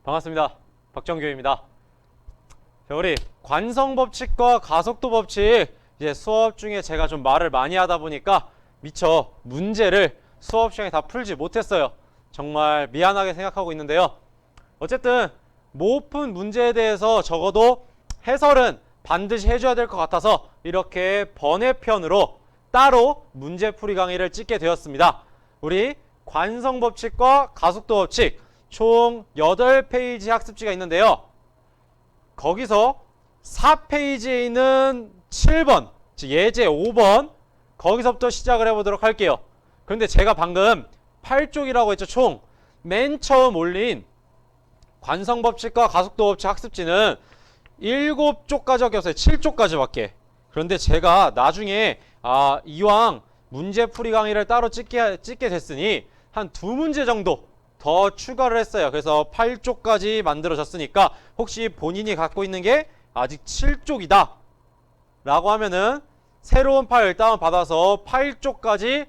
반갑습니다. 박정규입니다. 자, 우리 관성법칙과 가속도 법칙 이제 수업 중에 제가 좀 말을 많이 하다 보니까 미처 문제를 수업 시간에 다 풀지 못했어요. 정말 미안하게 생각하고 있는데요. 어쨌든 못 푼 문제에 대해서 적어도 해설은 반드시 해줘야 될 것 같아서 이렇게 번외편으로 따로 문제풀이 강의를 찍게 되었습니다. 우리 관성법칙과 가속도 법칙 총 8페이지 학습지가 있는데요. 거기서 4페이지에 있는 7번, 즉 예제 5번 거기서부터 시작을 해보도록 할게요. 그런데 제가 방금 8쪽이라고 했죠. 총 맨 처음 올린 관성법칙과 가속도법칙 학습지는 7쪽까지였어요. 7쪽까지밖에. 그런데 제가 나중에 이왕 문제풀이 강의를 따로 찍게 됐으니 한 2문제 정도 더 추가를 했어요. 그래서 8쪽까지 만들어졌으니까 혹시 본인이 갖고 있는 게 아직 7쪽이다 라고 하면은 새로운 파일 다운받아서 8쪽까지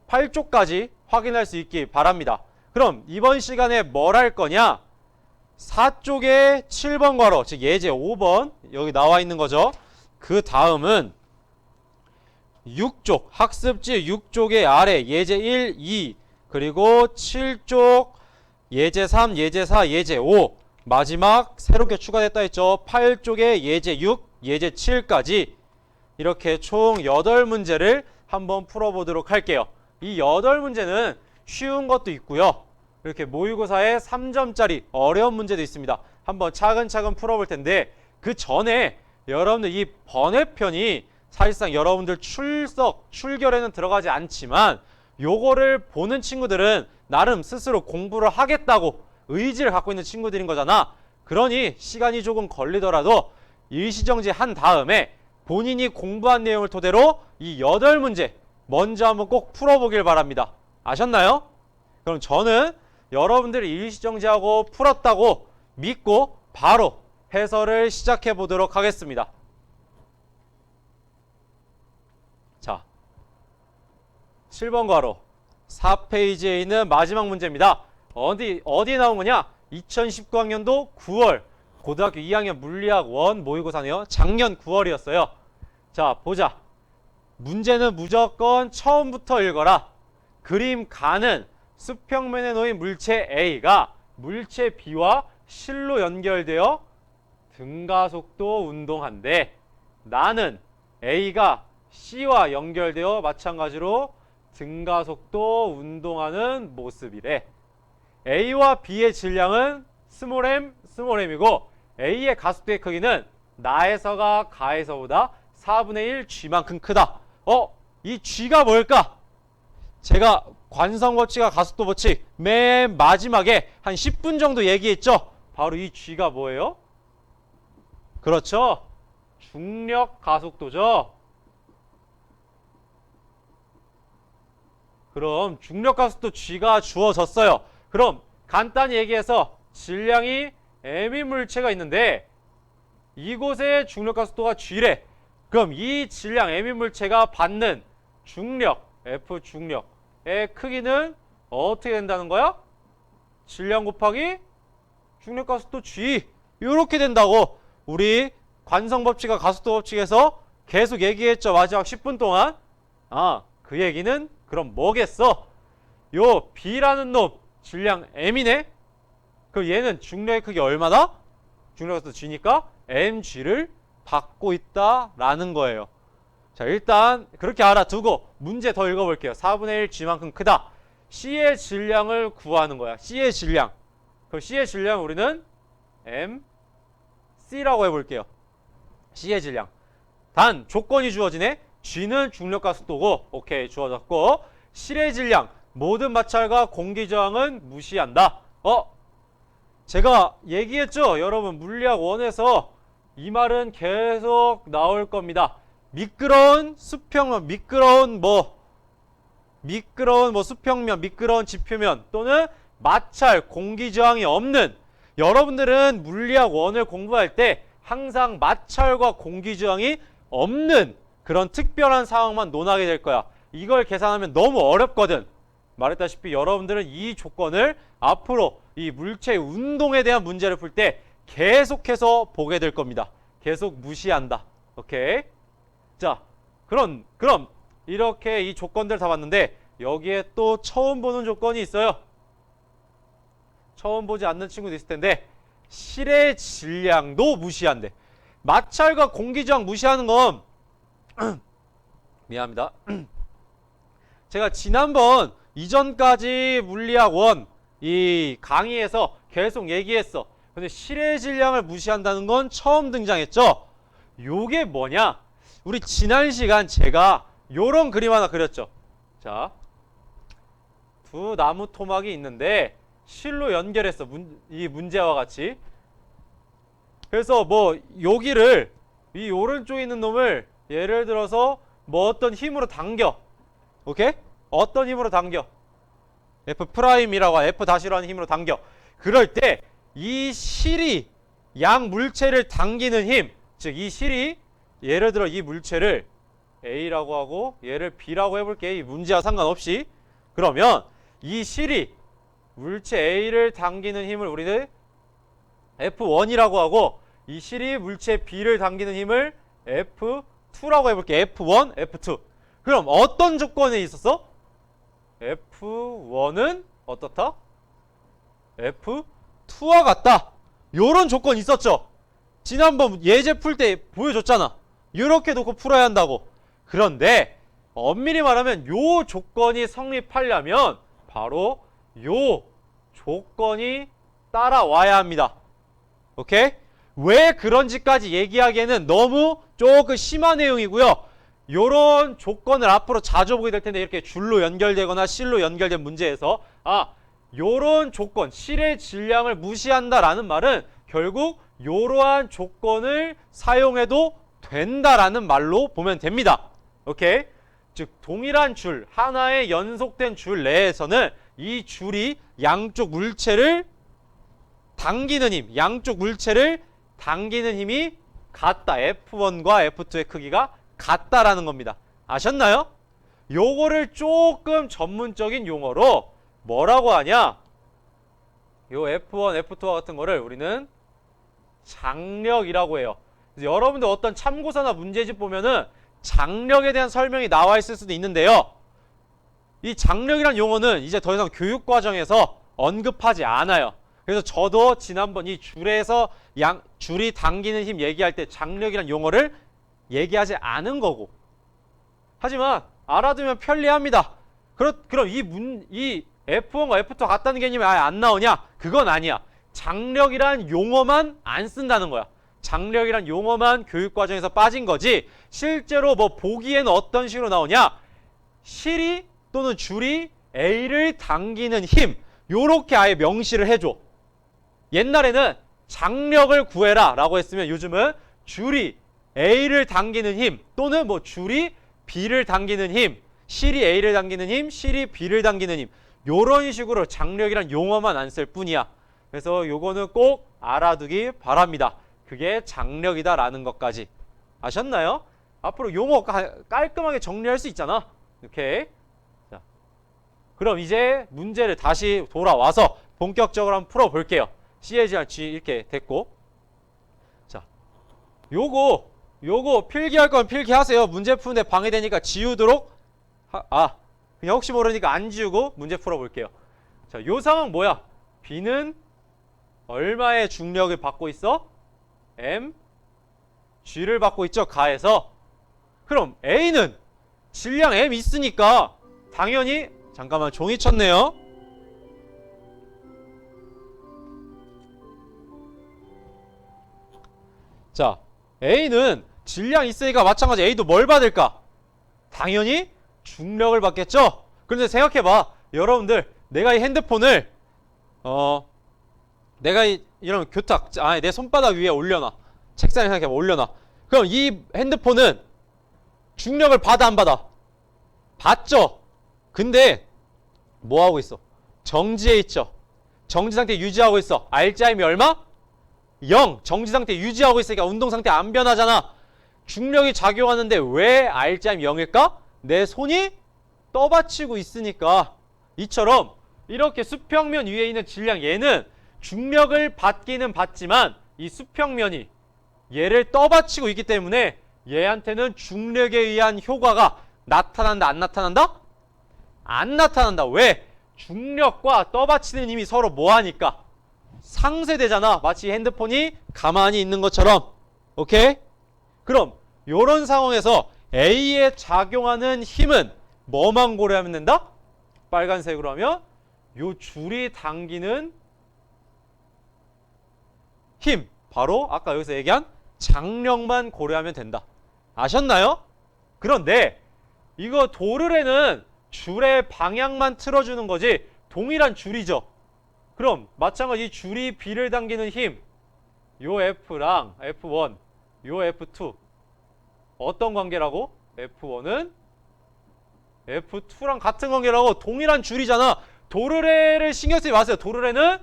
8쪽까지 확인할 수 있기 바랍니다. 그럼 이번 시간에 뭘 할 거냐? 4쪽에 7번 괄호, 즉 예제 5번 여기 나와 있는 거죠. 그 다음은 6쪽, 학습지 6쪽의 아래 예제 1, 2 그리고 7쪽 예제 3, 예제 4, 예제 5 마지막 새롭게 추가됐다 했죠. 8쪽에 예제 6, 예제 7까지 이렇게 총 8문제를 한번 풀어보도록 할게요. 이 8문제는 쉬운 것도 있고요. 이렇게 모의고사에 3점짜리 어려운 문제도 있습니다. 한번 차근차근 풀어볼 텐데 그 전에 여러분들 이 번외편이 사실상 여러분들 출결에는 들어가지 않지만 요거를 보는 친구들은 나름 스스로 공부를 하겠다고 의지를 갖고 있는 친구들인 거잖아. 그러니 시간이 조금 걸리더라도 일시정지 한 다음에 본인이 공부한 내용을 토대로 이 8문제 먼저 한번 꼭 풀어보길 바랍니다. 아셨나요? 그럼 저는 여러분들이 일시정지하고 풀었다고 믿고 바로 해설을 시작해 보도록 하겠습니다. 자, 7번 괄호 4페이지에 있는 마지막 문제입니다. 어디 나온 거냐? 2019학년도 9월 고등학교 2학년 물리학 1 모의고사네요. 작년 9월이었어요. 자, 보자. 문제는 무조건 처음부터 읽어라. 그림 가는 수평면에 놓인 물체 A가 물체 B와 실로 연결되어 등가속도 운동한대. 나는 A가 C와 연결되어 마찬가지로 등가속도 운동하는 모습이래. A와 B의 질량은 스몰 m, 스몰 m이고 A의 가속도의 크기는 나에서가 가에서보다 4분의 1 G만큼 크다. 이 G가 뭘까? 제가 관성법칙과 가속도법칙 맨 마지막에 한 10분 정도 얘기했죠? 바로 이 G가 뭐예요? 그렇죠. 중력 가속도죠. 그럼 중력 가속도 G가 주어졌어요. 그럼 간단히 얘기해서 질량이 M인 물체가 있는데 이곳의 중력 가속도가 G래. 그럼 이 질량 M인 물체가 받는 중력, F 중력의 크기는 어떻게 된다는 거야? 질량 곱하기 중력 가속도 G. 이렇게 된다고 우리 관성법칙과 가속도법칙에서 계속 얘기했죠. 마지막 10분 동안. 그 얘기는 그럼 뭐겠어? 요 B라는 놈 질량 M이네? 그럼 얘는 중력의 크기 얼마다? 중력 가속도 G니까 mg를 받고 있다라는 거예요. 자, 일단 그렇게 알아두고 문제 더 읽어볼게요. 4분의 1 G만큼 크다. C의 질량을 구하는 거야. C의 질량. 그럼 C의 질량 우리는 mC라고 해볼게요. C의 질량. 단 조건이 주어지네. G는 중력 가속도고 오케이 주어졌고 실의 질량 모든 마찰과 공기 저항은 무시한다. 제가 얘기했죠. 여러분 물리학 1에서 이 말은 계속 나올 겁니다. 미끄러운 수평면, 미끄러운 수평면, 미끄러운 지표면 또는 마찰, 공기 저항이 없는 여러분들은 물리학 1을 공부할 때 항상 마찰과 공기 저항이 없는 그런 특별한 상황만 논하게 될 거야. 이걸 계산하면 너무 어렵거든. 말했다시피 여러분들은 이 조건을 앞으로 이 물체의 운동에 대한 문제를 풀 때 계속해서 보게 될 겁니다. 계속 무시한다. 오케이? 자, 그럼 이렇게 이 조건들 다 봤는데 여기에 또 처음 보는 조건이 있어요. 처음 보지 않는 친구도 있을 텐데 실의 질량도 무시한대. 마찰과 공기저항 무시하는 건 미안합니다. 제가 지난번 이전까지 물리학 1 이 강의에서 계속 얘기했어. 근데 실의 질량을 무시한다는 건 처음 등장했죠. 요게 뭐냐? 우리 지난 시간 제가 요런 그림 하나 그렸죠. 자, 두 나무 토막이 있는데 실로 연결했어. 이 문제와 같이. 그래서 뭐 여기를 이 오른쪽에 있는 놈을 예를 들어서 뭐 어떤 힘으로 당겨. 오케이? 어떤 힘으로 당겨? F'이라고 F-로 하는 힘으로 당겨. 그럴 때 이 실이 양 물체를 당기는 힘, 즉 이 실이 예를 들어 이 물체를 A라고 하고 얘를 B라고 해볼게. 이 문제와 상관없이. 그러면 이 실이 물체 A를 당기는 힘을 우리는 F1이라고 하고 이 실이 물체 B를 당기는 힘을 F2라고 해볼게. F1, F2. 그럼 어떤 조건에 있었어? F1은 어떻다? F2와 같다. 요런 조건 있었죠? 지난번 예제 풀 때 보여줬잖아. 이렇게 놓고 풀어야 한다고. 그런데 엄밀히 말하면 요 조건이 성립하려면 바로 요 조건이 따라와야 합니다. 오케이? 왜 그런지까지 얘기하기에는 너무 조금 심한 내용이고요. 요런 조건을 앞으로 자주 보게 될 텐데 이렇게 줄로 연결되거나 실로 연결된 문제에서 요런 조건, 실의 질량을 무시한다라는 말은 결국 요러한 조건을 사용해도 된다라는 말로 보면 됩니다. 오케이? 즉 동일한 줄, 하나의 연속된 줄 내에서는 이 줄이 양쪽 물체를 당기는 힘, 양쪽 물체를 당기는 힘이 같다. F1과 F2의 크기가 같다라는 겁니다. 아셨나요? 요거를 조금 전문적인 용어로 뭐라고 하냐? 요 F1, F2와 같은 거를 우리는 장력이라고 해요. 그래서 여러분들 어떤 참고서나 문제집 보면은 장력에 대한 설명이 나와 있을 수도 있는데요. 이 장력이란 용어는 이제 더 이상 교육 과정에서 언급하지 않아요. 그래서 저도 지난번 이 줄에서 줄이 당기는 힘 얘기할 때 장력이란 용어를 얘기하지 않은 거고. 하지만 알아두면 편리합니다. 그럼 이 F1과 F2가 같다는 개념이 아예 안 나오냐? 그건 아니야. 장력이란 용어만 안 쓴다는 거야. 장력이란 용어만 교육과정에서 빠진 거지 실제로 뭐 보기에는 어떤 식으로 나오냐? 실이 또는 줄이 A를 당기는 힘 요렇게 아예 명시를 해줘. 옛날에는 장력을 구해라 라고 했으면 요즘은 줄이 A를 당기는 힘 또는 뭐 줄이 B를 당기는 힘, 실이 A를 당기는 힘, 실이 B를 당기는 힘 요런 식으로 장력이란 용어만 안 쓸 뿐이야. 그래서 요거는 꼭 알아두기 바랍니다. 그게 장력이다 라는 것까지. 아셨나요? 앞으로 용어 깔끔하게 정리할 수 있잖아. 오케이. 자, 그럼 이제 문제를 다시 돌아와서 본격적으로 한번 풀어볼게요. C의 질량 G 이렇게 됐고. 자, 요거 필기할 건 필기하세요. 문제 푸는데 방해되니까 지우도록 그냥 혹시 모르니까 안 지우고 문제 풀어볼게요. 자, 요 상황 뭐야? B는 얼마의 중력을 받고 있어? M, G를 받고 있죠. 가에서. 그럼 A는 질량 M 있으니까 당연히 잠깐만 종이 쳤네요. 자, A는 질량 있으니까 마찬가지 A도 뭘 받을까? 당연히 중력을 받겠죠? 그런데 생각해봐. 여러분들 내가 이 핸드폰을 내가 이런 교탁 내 손바닥 위에 올려놔. 책상에 생각해봐. 올려놔. 그럼 이 핸드폰은 중력을 받아 안 받아? 받죠? 근데 뭐 하고 있어? 정지해 있죠? 정지 상태 유지하고 있어. RGIM이 얼마? 0. 정지 상태 유지하고 있으니까 운동 상태 안 변하잖아. 중력이 작용하는데 왜 RGIM 0일까? 내 손이 떠받치고 있으니까. 이처럼 이렇게 수평면 위에 있는 질량 얘는 중력을 받기는 받지만 이 수평면이 얘를 떠받치고 있기 때문에 얘한테는 중력에 의한 효과가 나타난다, 안 나타난다? 안 나타난다. 왜? 중력과 떠받치는 힘이 서로 뭐하니까? 상쇄되잖아. 마치 핸드폰이 가만히 있는 것처럼. 오케이? 그럼 요런 상황에서 A에 작용하는 힘은 뭐만 고려하면 된다? 빨간색으로 하면 요 줄이 당기는 힘, 바로 아까 여기서 얘기한 장력만 고려하면 된다. 아셨나요? 그런데 이거 도르래는 줄의 방향만 틀어주는 거지 동일한 줄이죠. 그럼 마찬가지 줄이 B를 당기는 힘, 요 F랑 F1, 요 F2 어떤 관계라고? F1은 F2랑 같은 관계라고. 동일한 줄이잖아. 도르래를 신경 쓰지 마세요. 도르래는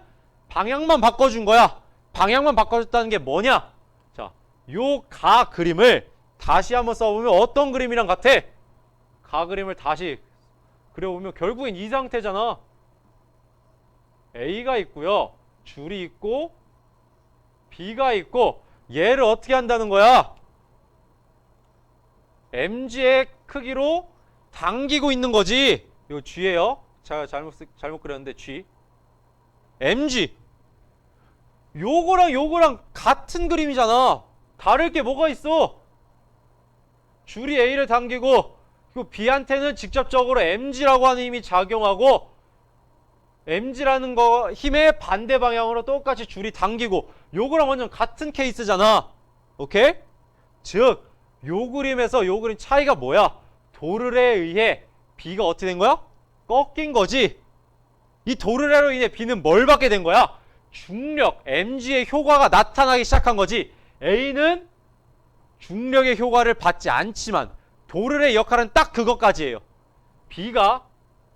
방향만 바꿔준 거야. 방향만 바꿔줬다는 게 뭐냐? 자, 요 가 그림을 다시 한번 써보면 어떤 그림이랑 같아? 가 그림을 다시 그려보면 결국엔 이 상태잖아. A가 있고요. 줄이 있고 B가 있고 얘를 어떻게 한다는 거야? mg의 크기로 당기고 있는 거지. 이거 G예요. 제가 잘못 그렸는데 G. mg. 요거랑 같은 그림이잖아. 다를 게 뭐가 있어? 줄이 A를 당기고 그리고 B한테는 직접적으로 mg라고 하는 힘이 작용하고 mg라는 거 힘의 반대 방향으로 똑같이 줄이 당기고 요거랑 완전 같은 케이스잖아. 오케이? 즉 요 그림에서 요 그림 차이가 뭐야? 도르래에 의해 B가 어떻게 된 거야? 꺾인 거지. 이 도르래로 인해 B는 뭘 받게 된 거야? 중력, mg의 효과가 나타나기 시작한 거지. A는 중력의 효과를 받지 않지만 도르래의 역할은 딱 그것까지예요. B가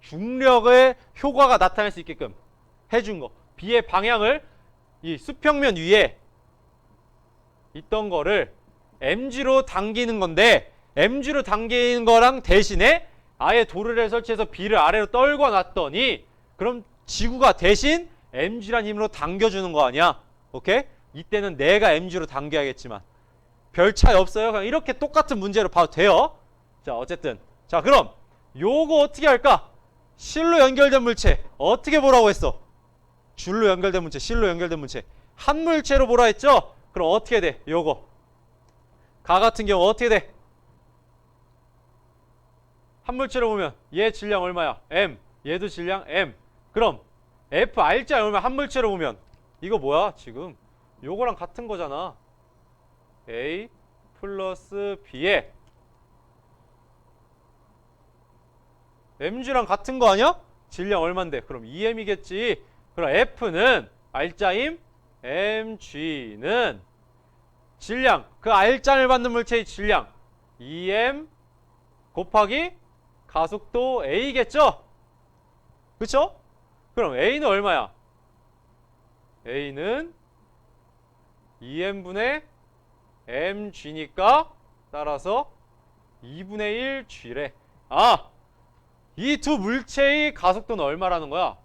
중력의 효과가 나타날 수 있게끔 해준 거. B의 방향을 이 수평면 위에 있던 거를 mg로 당기는 건데 mg로 당기는 거랑 대신에 아예 도르래를 설치해서 B를 아래로 떨궈 놨더니 그럼 지구가 대신 mg란 힘으로 당겨주는 거 아니야? 오케이? 이때는 내가 mg로 당겨야겠지만 별 차이 없어요. 그냥 이렇게 똑같은 문제로 봐도 돼요. 자, 어쨌든 자, 그럼 요거 어떻게 할까? 실로 연결된 물체 어떻게 보라고 했어? 줄로 연결된 물체, 실로 연결된 물체 한 물체로 보라 했죠? 그럼 어떻게 돼? 요거 가 같은 경우 어떻게 돼? 한 물체로 보면 얘 질량 얼마야? m. 얘도 질량 m. 그럼 F R자 얼마? 한 물체로 보면 이거 뭐야? 지금 요거랑 같은 거잖아. A 플러스 B에 mg랑 같은 거 아니야? 질량 얼만데? 그럼 2m이겠지. 그럼 F는 R자임 mg는 질량, 그 R장을 받는 물체의 질량 2m 곱하기 가속도 a겠죠? 그쵸? 그럼 a는 얼마야? a는 2m분의 mg니까 따라서 2분의 1g래. 아! 이 두 물체의 가속도는 얼마라는 거야?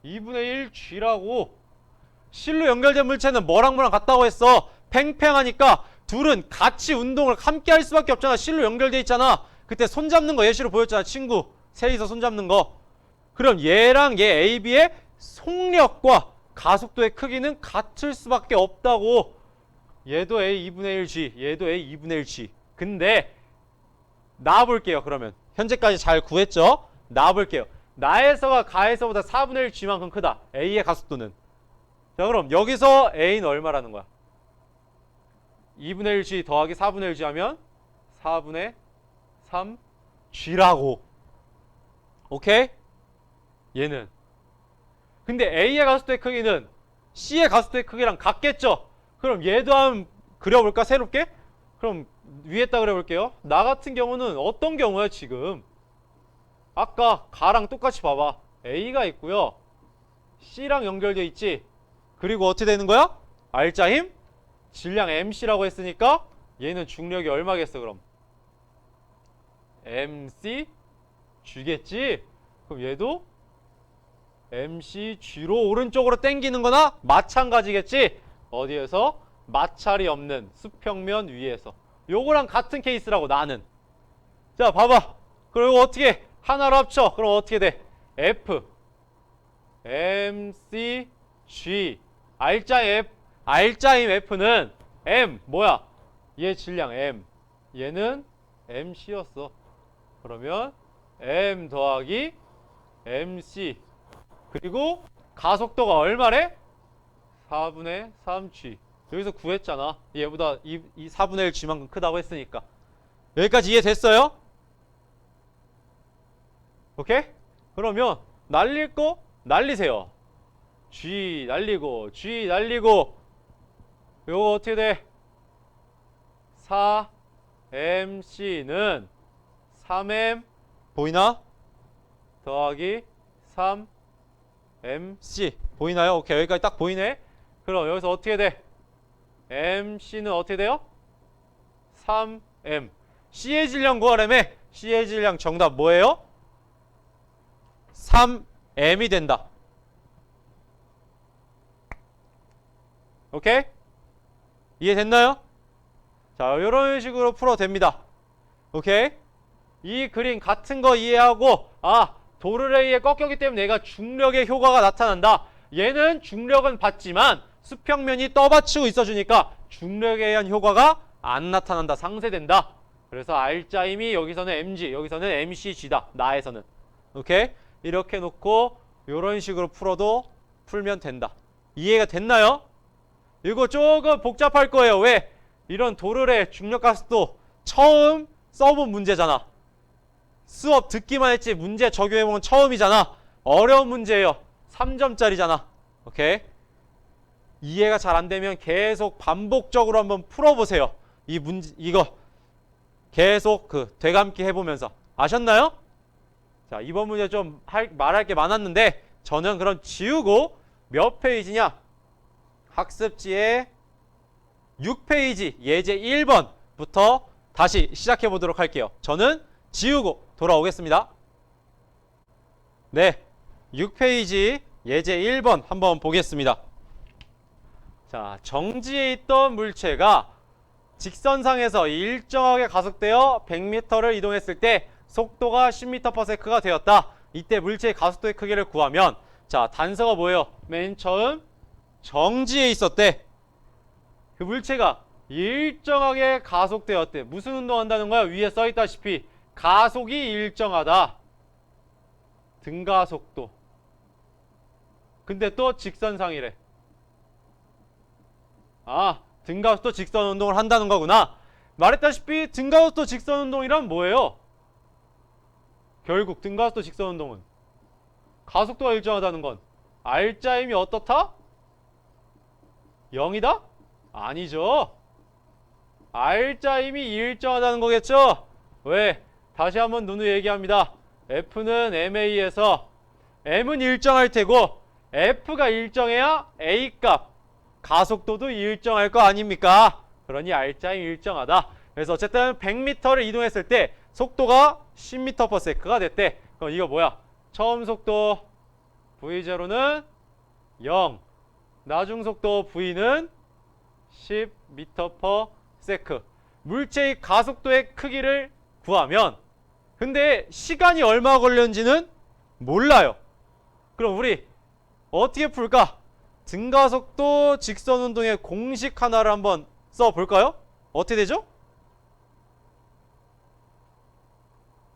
2분의 1g라고. 실로 연결된 물체는 뭐랑 같다고 했어? 팽팽하니까 둘은 같이 운동을 함께 할 수밖에 없잖아. 실로 연결돼 있잖아. 그때 손잡는 거 예시로 보였잖아. 친구 셋이서 손잡는 거. 그럼 얘랑 얘 AB의 속력과 가속도의 크기는 같을 수밖에 없다고. 얘도 A 2분의 1G, 얘도 A 2분의 1G. 근데 나와볼게요. 그러면 현재까지 잘 구했죠? 나와볼게요. 나에서가 가에서보다 4분의 1G만큼 크다. A의 가속도는. 자, 그럼 여기서 A는 얼마라는 거야? 2분의 1G 더하기 4분의 1G 하면 4분의 3G라고. 오케이? 얘는. 근데 A의 가속도의 크기는 C의 가속도의 크기랑 같겠죠? 그럼 얘도 한번 그려볼까? 새롭게? 그럼 위에다 그려볼게요. 나 같은 경우는 어떤 경우야 지금? 아까 가랑 똑같이 봐봐. A가 있고요. C랑 연결되어 있지? 그리고 어떻게 되는 거야? R자 힘? 질량 MC라고 했으니까 얘는 중력이 얼마겠어 그럼? MC? G겠지? 그럼 얘도 MCG로 오른쪽으로 당기는 거나 마찬가지겠지. 어디에서? 마찰이 없는 수평면 위에서. 요거랑 같은 케이스라고 나는. 자, 봐봐. 그리고 어떻게 하나로 합쳐. 그럼 어떻게 돼? F MCG 알짜임 F는 M 뭐야? 얘 질량 M 얘는 MC였어. 그러면 M 더하기 MC 그리고 가속도가 얼마래? 4분의 3G 여기서 구했잖아. 얘보다 이 4분의 1 G만큼 크다고 했으니까. 여기까지 이해됐어요? 오케이? 그러면 날릴 거 날리세요. G 날리고 G 날리고 요거 어떻게 돼? 4MC는 3M 보이나? 더하기 3MC 보이나요? 오케이 여기까지 딱 보이네. 그럼 여기서 어떻게 돼? MC는 어떻게 돼요? 3M C의 질량 구하라며. C의 질량 정답 뭐예요? 3M이 된다. 오케이? 이해됐나요? 자, 이런 식으로 풀어도 됩니다. 오케이? 이 그림 같은 거 이해하고 도르래에 의해 꺾였기 때문에 얘가 중력의 효과가 나타난다. 얘는 중력은 받지만 수평면이 떠받치고 있어주니까 중력에 의한 효과가 안 나타난다. 상쇄된다. 그래서 R자임이 여기서는 MG, 여기서는 MCG다. 나에서는. 오케이? 이렇게 놓고 이런 식으로 풀면 된다. 이해가 됐나요? 이거 조금 복잡할 거예요. 왜? 이런 도르래 중력가속도 처음 써본 문제잖아. 수업 듣기만 했지 문제 적용해보면 처음이잖아. 어려운 문제예요. 3점짜리잖아. 오케이? 이해가 잘 안되면 계속 반복적으로 한번 풀어보세요. 이거 계속 되감기 해보면서. 아셨나요? 자, 이번 문제 좀 말할 게 많았는데 저는 그럼 지우고 몇 페이지냐? 학습지의 6페이지 예제 1번부터 다시 시작해 보도록 할게요. 저는 지우고 돌아오겠습니다. 네, 6페이지 예제 1번 한번 보겠습니다. 자, 정지해 있던 물체가 직선상에서 일정하게 가속되어 100m를 이동했을 때 속도가 10m/s가 되었다. 이때 물체의 가속도의 크기를 구하면 자, 단서가 뭐예요? 맨 처음 정지해 있었대. 그 물체가 일정하게 가속되었대. 무슨 운동한다는 거야? 위에 써있다시피 가속이 일정하다. 등가속도. 근데 또 직선상이래. 등가속도 직선 운동을 한다는 거구나. 말했다시피 등가속도 직선 운동이란 뭐예요? 결국 등가속도 직선 운동은 가속도가 일정하다는 건 R자임이 어떻다? 0이다? 아니죠. R자임이 일정하다는 거겠죠? 왜? 다시 한번 누누 얘기합니다. F는 MA에서 M은 일정할 테고 F가 일정해야 A값 가속도도 일정할 거 아닙니까? 그러니 R자임 일정하다. 그래서 어쨌든 100m를 이동했을 때 속도가 10m/s가 됐대. 그럼 이거 뭐야? 처음 속도 V0는 0, 나중 속도 V는 10m/s. 물체의 가속도의 크기를 구하면 근데 시간이 얼마 걸렸는지는 몰라요. 그럼 우리 어떻게 풀까? 등가속도 직선운동의 공식 하나를 한번 써볼까요? 어떻게 되죠?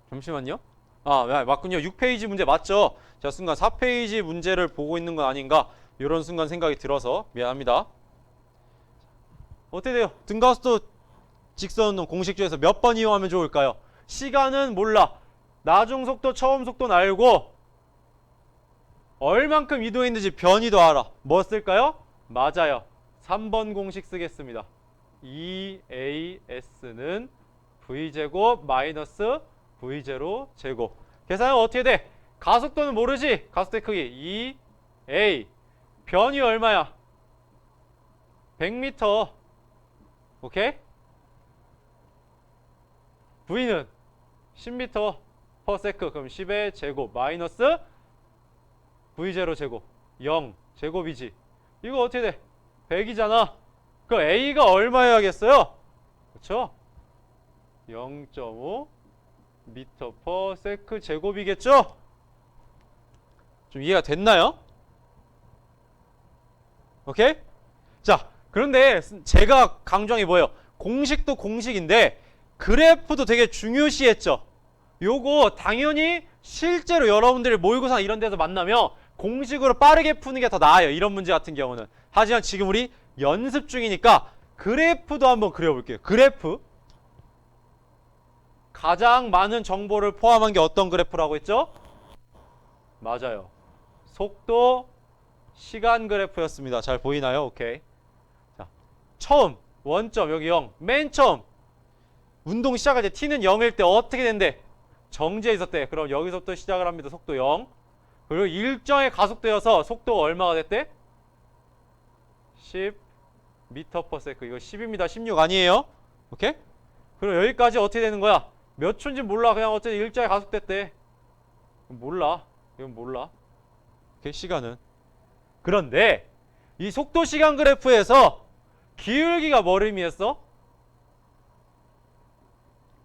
잠시만요. 맞군요. 6페이지 문제 맞죠? 제가 순간 4페이지 문제를 보고 있는 건 아닌가 이런 순간 생각이 들어서 미안합니다. 어떻게 돼요? 등가속도 직선운동 공식 중에서 몇 번 이용하면 좋을까요? 시간은 몰라. 나중 속도, 처음 속도는 알고 얼만큼 이동했는지 변이도 알아. 뭐 쓸까요? 맞아요. 3번 공식 쓰겠습니다. EAS는 V제곱 마이너스 V0 제곱. 계산은 어떻게 돼? 가속도는 모르지? 가속도의 크기 EA 변이 얼마야? 100m. 오케이? V는 10m/s. 그럼 10의 제곱 마이너스 V0 제곱 0 제곱이지. 이거 어떻게 돼? 100이잖아. 그 A가 얼마여야겠어요? 그쵸? 0.5 미터 퍼 세크 제곱이겠죠? 좀 이해가 됐나요? 오케이? 자, 그런데 제가 강조한 게 뭐예요? 공식도 공식인데 그래프도 되게 중요시했죠. 요거 당연히 실제로 여러분들이 모의고사 이런 데서 만나면 공식으로 빠르게 푸는 게 더 나아요. 이런 문제 같은 경우는. 하지만 지금 우리 연습 중이니까 그래프도 한번 그려볼게요. 그래프. 가장 많은 정보를 포함한 게 어떤 그래프라고 했죠? 맞아요. 속도, 시간 그래프였습니다. 잘 보이나요? 오케이. 자, 처음 원점 여기 0. 맨 처음 운동 시작할 때 t는 0일 때 어떻게 된대? 정지해 있었대. 그럼 여기서부터 시작을 합니다. 속도 0. 그리고 일정의 가속도여서 속도가 얼마가 됐대? 10 미터 퍼 세크. 이거 10입니다. 16 아니에요? 오케이? 그리고 여기까지 어떻게 되는 거야? 몇 초인지 몰라. 그냥 어쨌든 일정의 가속됐대. 몰라. 이건 몰라. 오케이? 시간은. 그런데 이 속도 시간 그래프에서 기울기가 뭘 의미했어?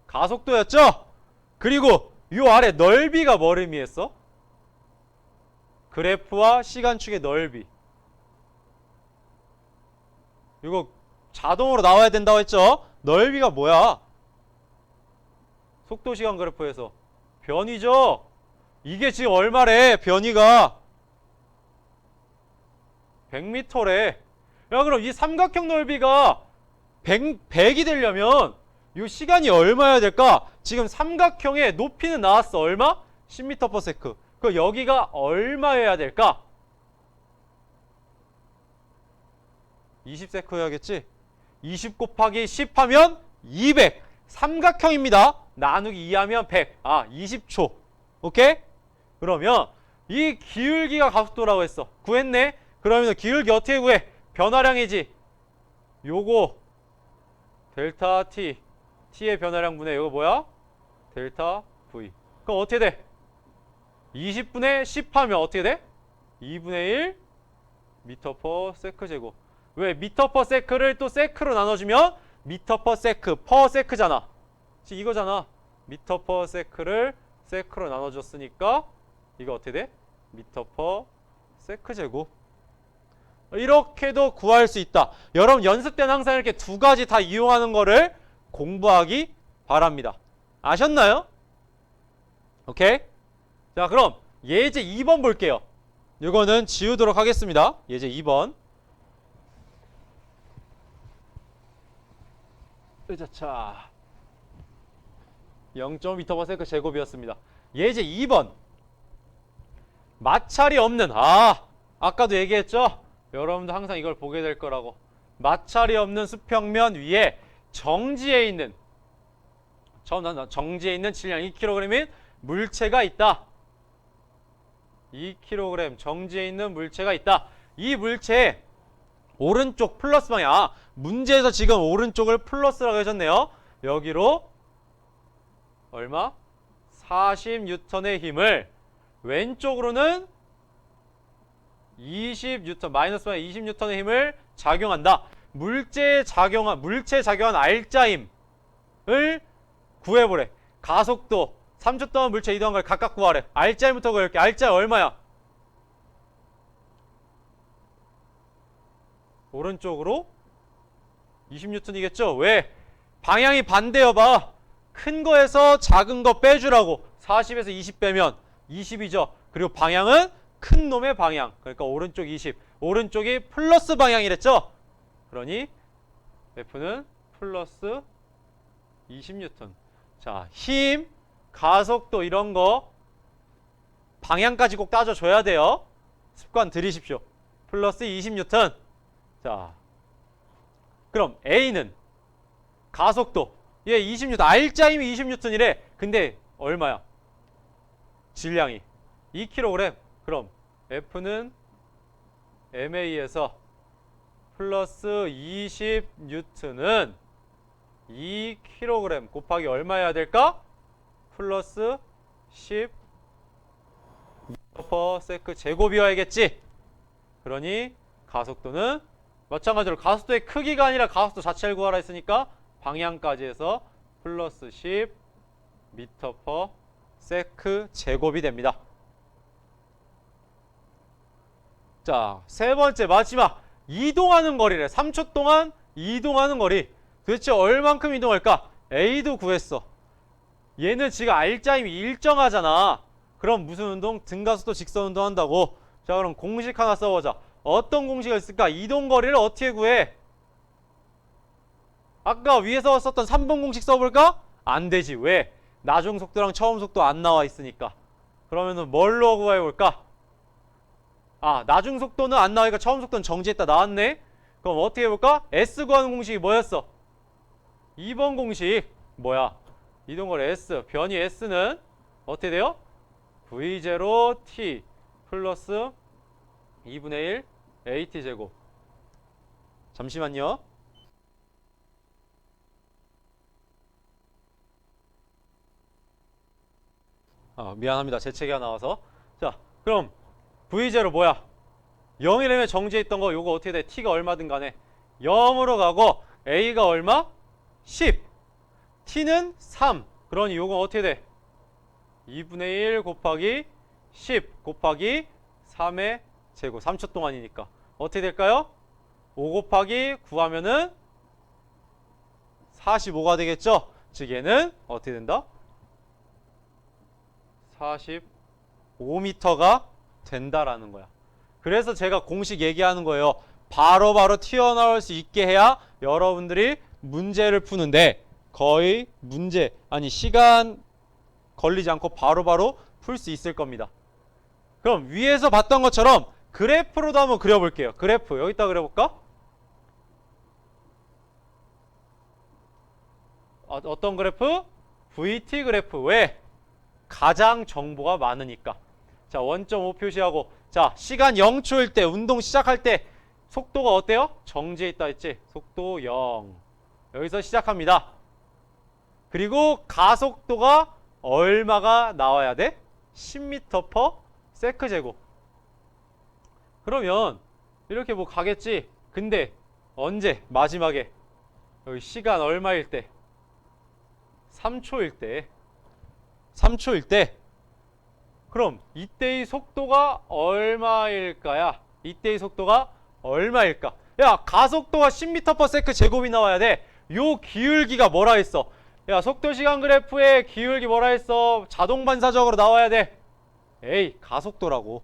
가속도였죠? 그리고 요 아래 넓이가 뭘 의미했어? 그래프와 시간축의 넓이. 이거 자동으로 나와야 된다고 했죠? 넓이가 뭐야? 속도 시간 그래프에서 변이죠? 이게 지금 얼마래? 변이가 100m래. 야, 그럼 이 삼각형 넓이가 100이 되려면 이 시간이 얼마여야 될까? 지금 삼각형의 높이는 나왔어. 얼마? 10m/s. 그 여기가 얼마여야 될까? 20s 해야겠지? 20 곱하기 10 하면 200. 삼각형입니다. 나누기 2 하면 100. 아, 20초. 오케이? 그러면 이 기울기가 가속도라고 했어. 구했네? 그러면 기울기 어떻게 구해? 변화량이지. 요거 델타 t. t의 변화량 분의 요거 뭐야? 델타 v. 그럼 어떻게 돼? 20분의 10 하면 어떻게 돼? 2분의 1 미터 퍼 세크 제곱. 왜? 미터 퍼 세크를 또 세크로 나눠주면 미터 퍼 세크, 퍼 세크잖아. 이거잖아. 미터 퍼 세크를 세크로 나눠줬으니까 이거 어떻게 돼? 미터 퍼 세크 제곱. 이렇게도 구할 수 있다. 여러분 연습 때는 항상 이렇게 두 가지 다 이용하는 거를 공부하기 바랍니다. 아셨나요? 오케이? 자, 그럼 예제 2번 볼게요. 이거는 지우도록 하겠습니다. 예제 2번. 으자차. 0.m/s 제곱이었습니다. 예제 2번. 마찰이 없는, 아까도 얘기했죠? 여러분도 항상 이걸 보게 될 거라고. 마찰이 없는 수평면 위에 정지해 있는 질량 2kg인 물체가 있다. 2kg 정지해 있는 물체가 있다. 이 물체의 오른쪽 플러스 방향. 문제에서 지금 오른쪽을 플러스라고 해줬네요. 여기로 얼마? 40N의 힘을 왼쪽으로는 20N, 마이너스 방향 20N의 힘을 작용한다. 물체에 작용한 알짜힘을 구해보래. 가속도 3초 동안 물체 이동한 걸 각각 구하래. 알짜힘부터 구할게. 알짜 얼마야? 오른쪽으로 20N이겠죠? 왜? 방향이 반대여봐. 큰 거에서 작은 거 빼주라고. 40에서 20 빼면 20이죠. 그리고 방향은 큰 놈의 방향. 그러니까 오른쪽 20. 오른쪽이 플러스 방향이랬죠? 그러니 F는 플러스 20N. 자, 힘, 가속도 이런 거 방향까지 꼭 따져줘야 돼요. 습관 들이십시오. 플러스 20N. 자, 그럼 A는 가속도. 얘 20N. 알짜힘이 20N이래. 근데 얼마야? 질량이 2kg. 그럼 F는 MA에서 플러스 20N은 2kg 곱하기 얼마여야 될까? 플러스 10 퍼 세크 제곱이어야겠지. 그러니 가속도는 마찬가지로 가속도의 크기가 아니라 가속도 자체를 구하라 했으니까 방향까지 해서 플러스 10 미터 퍼 세크 제곱이 됩니다. 자, 세 번째 마지막 이동하는 거리래. 3초 동안 이동하는 거리. 도대체 얼만큼 이동할까? A도 구했어. 얘는 지금 R자임이 일정하잖아. 그럼 무슨 운동? 등가속도 직선 운동 한다고. 자, 그럼 공식 하나 써보자. 어떤 공식을 있을까? 이동 거리를 어떻게 구해? 아까 위에서 썼던 3번 공식 써볼까? 안 되지. 왜? 나중 속도랑 처음 속도 안 나와 있으니까. 그러면은 뭘로 구해볼까? 아, 나중 속도는 안 나오니까 처음 속도는 정지했다 나왔네. 그럼 어떻게 해볼까? S 구하는 공식이 뭐였어? 2번 공식 뭐야? 이동거리 S, 변이 S는 어떻게 돼요? V0T 플러스 2분의 1 AT 제곱. 잠시만요. 미안합니다. 재채기가 나와서. 자, 그럼 V0 뭐야? 0이라면 정지했던 거 요거 어떻게 돼? T가 얼마든 간에 0으로 가고 A가 얼마? 10. T는 3. 그러니 요건 어떻게 돼? 2분의 1 곱하기 10 곱하기 3의 제곱. 3초 동안이니까 어떻게 될까요? 5 곱하기 9 하면은 45가 되겠죠? 즉 얘는 어떻게 된다? 45m가 된다라는 거야. 그래서 제가 공식 얘기하는 거예요. 바로바로 튀어나올 수 있게 해야 여러분들이 문제를 푸는데 거의 문제, 아니 시간 걸리지 않고 바로바로 풀 수 있을 겁니다. 그럼 위에서 봤던 것처럼 그래프로도 한번 그려볼게요. 그래프 여기다 그려볼까? 어떤 그래프? VT 그래프. 왜? 가장 정보가 많으니까. 자, 1.5 표시하고, 자, 시간 0초일 때 운동 시작할 때 속도가 어때요? 정지해 있다 했지? 속도 0. 여기서 시작합니다. 그리고 가속도가 얼마가 나와야 돼? 10m 퍼 세크 제곱. 그러면 이렇게 뭐 가겠지? 근데 언제? 마지막에 여기 시간 얼마일 때? 3초일 때. 3초일 때. 그럼 이때의 속도가 얼마일까야? 이때의 속도가 얼마일까? 야, 가속도가 10m/s 제곱이 나와야 돼. 요 기울기가 뭐라 했어? 야, 속도 시간 그래프의 기울기 뭐라 했어? 자동 반사적으로 나와야 돼. 에이, 가속도라고.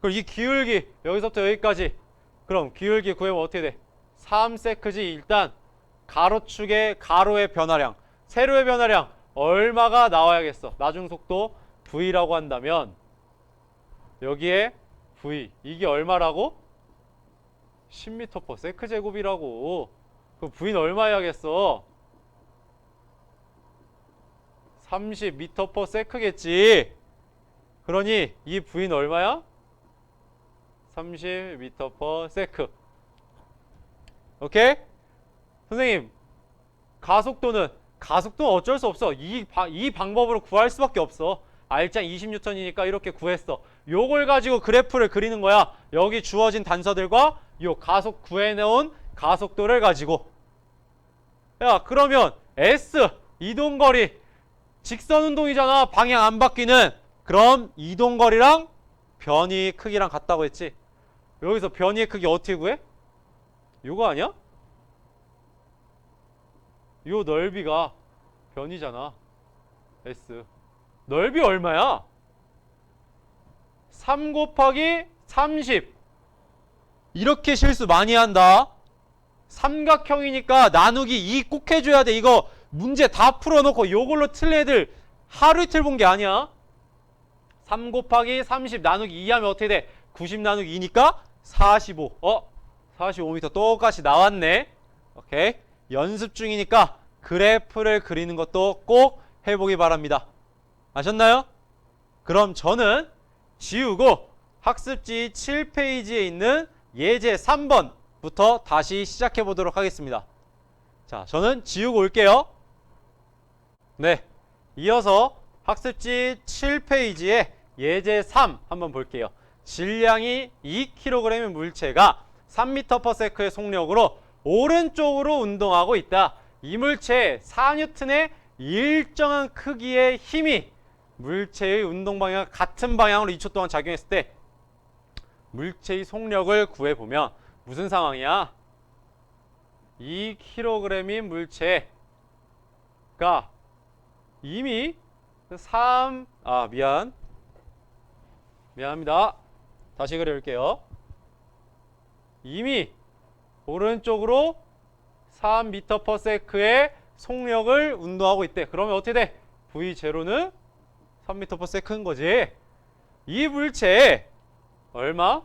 그럼 이 기울기 여기서부터 여기까지. 그럼 기울기 구하면 어떻게 돼? 3세크지. 일단 가로축의 가로의 변화량, 세로의 변화량 얼마가 나와야겠어? 나중 속도 V라고 한다면 여기에 V 이게 얼마라고? 10m/s 제곱이라고. 그럼 V는 얼마야겠어? 30m/s겠지. 그러니 이 V는 얼마야? 30m/s. 오케이? 선생님, 가속도는 어쩔 수 없어. 이 방법으로 구할 수밖에 없어. R장 20N이니까 이렇게 구했어. 요걸 가지고 그래프를 그리는 거야. 여기 주어진 단서들과 요 가속 구해놓은 가속도를 가지고. 야, 그러면 S 이동거리 직선 운동이잖아. 방향 안 바뀌는. 그럼 이동거리랑 변이 크기랑 같다고 했지. 여기서 변이의 크기 어떻게 구해? 요거 아니야? 요 넓이가 변이잖아. S 넓이 얼마야? 3 곱하기 30. 이렇게 실수 많이 한다. 삼각형이니까 나누기 2 꼭 해줘야 돼. 이거 문제 다 풀어놓고 요걸로 틀린 애들 하루 이틀 본 게 아니야. 3 곱하기 30 나누기 2 하면 어떻게 돼? 90 나누기 2니까 45. 45m 똑같이 나왔네. 오케이. 연습 중이니까 그래프를 그리는 것도 꼭 해보기 바랍니다. 아셨나요? 그럼 저는 지우고 학습지 7페이지에 있는 예제 3번부터 다시 시작해 보도록 하겠습니다. 자, 저는 지우고 올게요. 네, 이어서 학습지 7페이지에 예제 3 한번 볼게요. 질량이 2kg의 물체가 3m/s의 속력으로 오른쪽으로 운동하고 있다. 이 물체에 4N의 일정한 크기의 힘이 물체의 운동 방향과 같은 방향으로 2초 동안 작용했을 때 물체의 속력을 구해보면 무슨 상황이야? 2kg인 물체가 이미 미안합니다. 다시 그려볼게요. 이미 오른쪽으로 3m/s의 속력을 운동하고 있대. 그러면 어떻게 돼? V0는 3m/s인 거지. 이 물체에 얼마?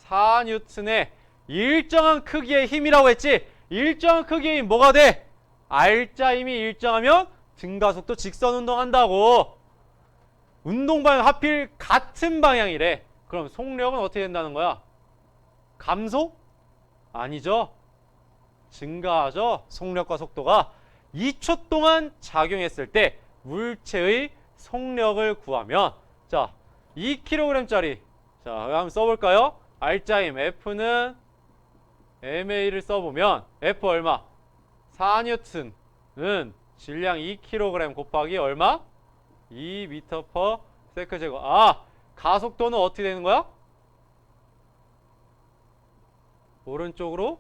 4N의 일정한 크기의 힘이라고 했지. 일정한 크기의 힘 뭐가 돼? R자 힘이 일정하면 등가속도 직선 운동한다고. 운동 방향 하필 같은 방향이래. 그럼 속력은 어떻게 된다는 거야? 감소? 아니죠. 증가하죠. 속력과 속도가 2초 동안 작용했을 때 물체의 속력을 구하면, 자, 2kg짜리, 자, 한번 써볼까요? R자임 F는 MA를 써보면 F 얼마? 4N은 질량 2kg 곱하기 얼마? 2m/s 제곱. 가속도는 어떻게 되는 거야? 오른쪽으로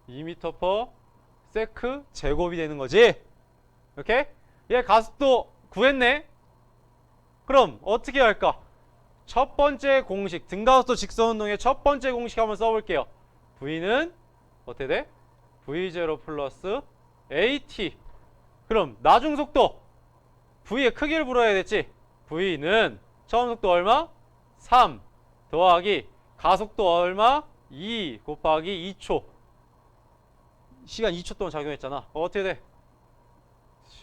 2m/s 제곱이 되는 거지. 오케이? 얘 가속도 구했네. 그럼 어떻게 할까? 첫 번째 공식, 등가속도 직선운동의 첫 번째 공식 한번 써볼게요. V는 어떻게 돼? V0 플러스 AT. 그럼 나중 속도 V의 크기를 물어야겠지. V는 처음 속도 얼마? 3 더하기 가속도 얼마? 2 곱하기 2초. 시간 2초 동안 작용했잖아. 어떻게 돼?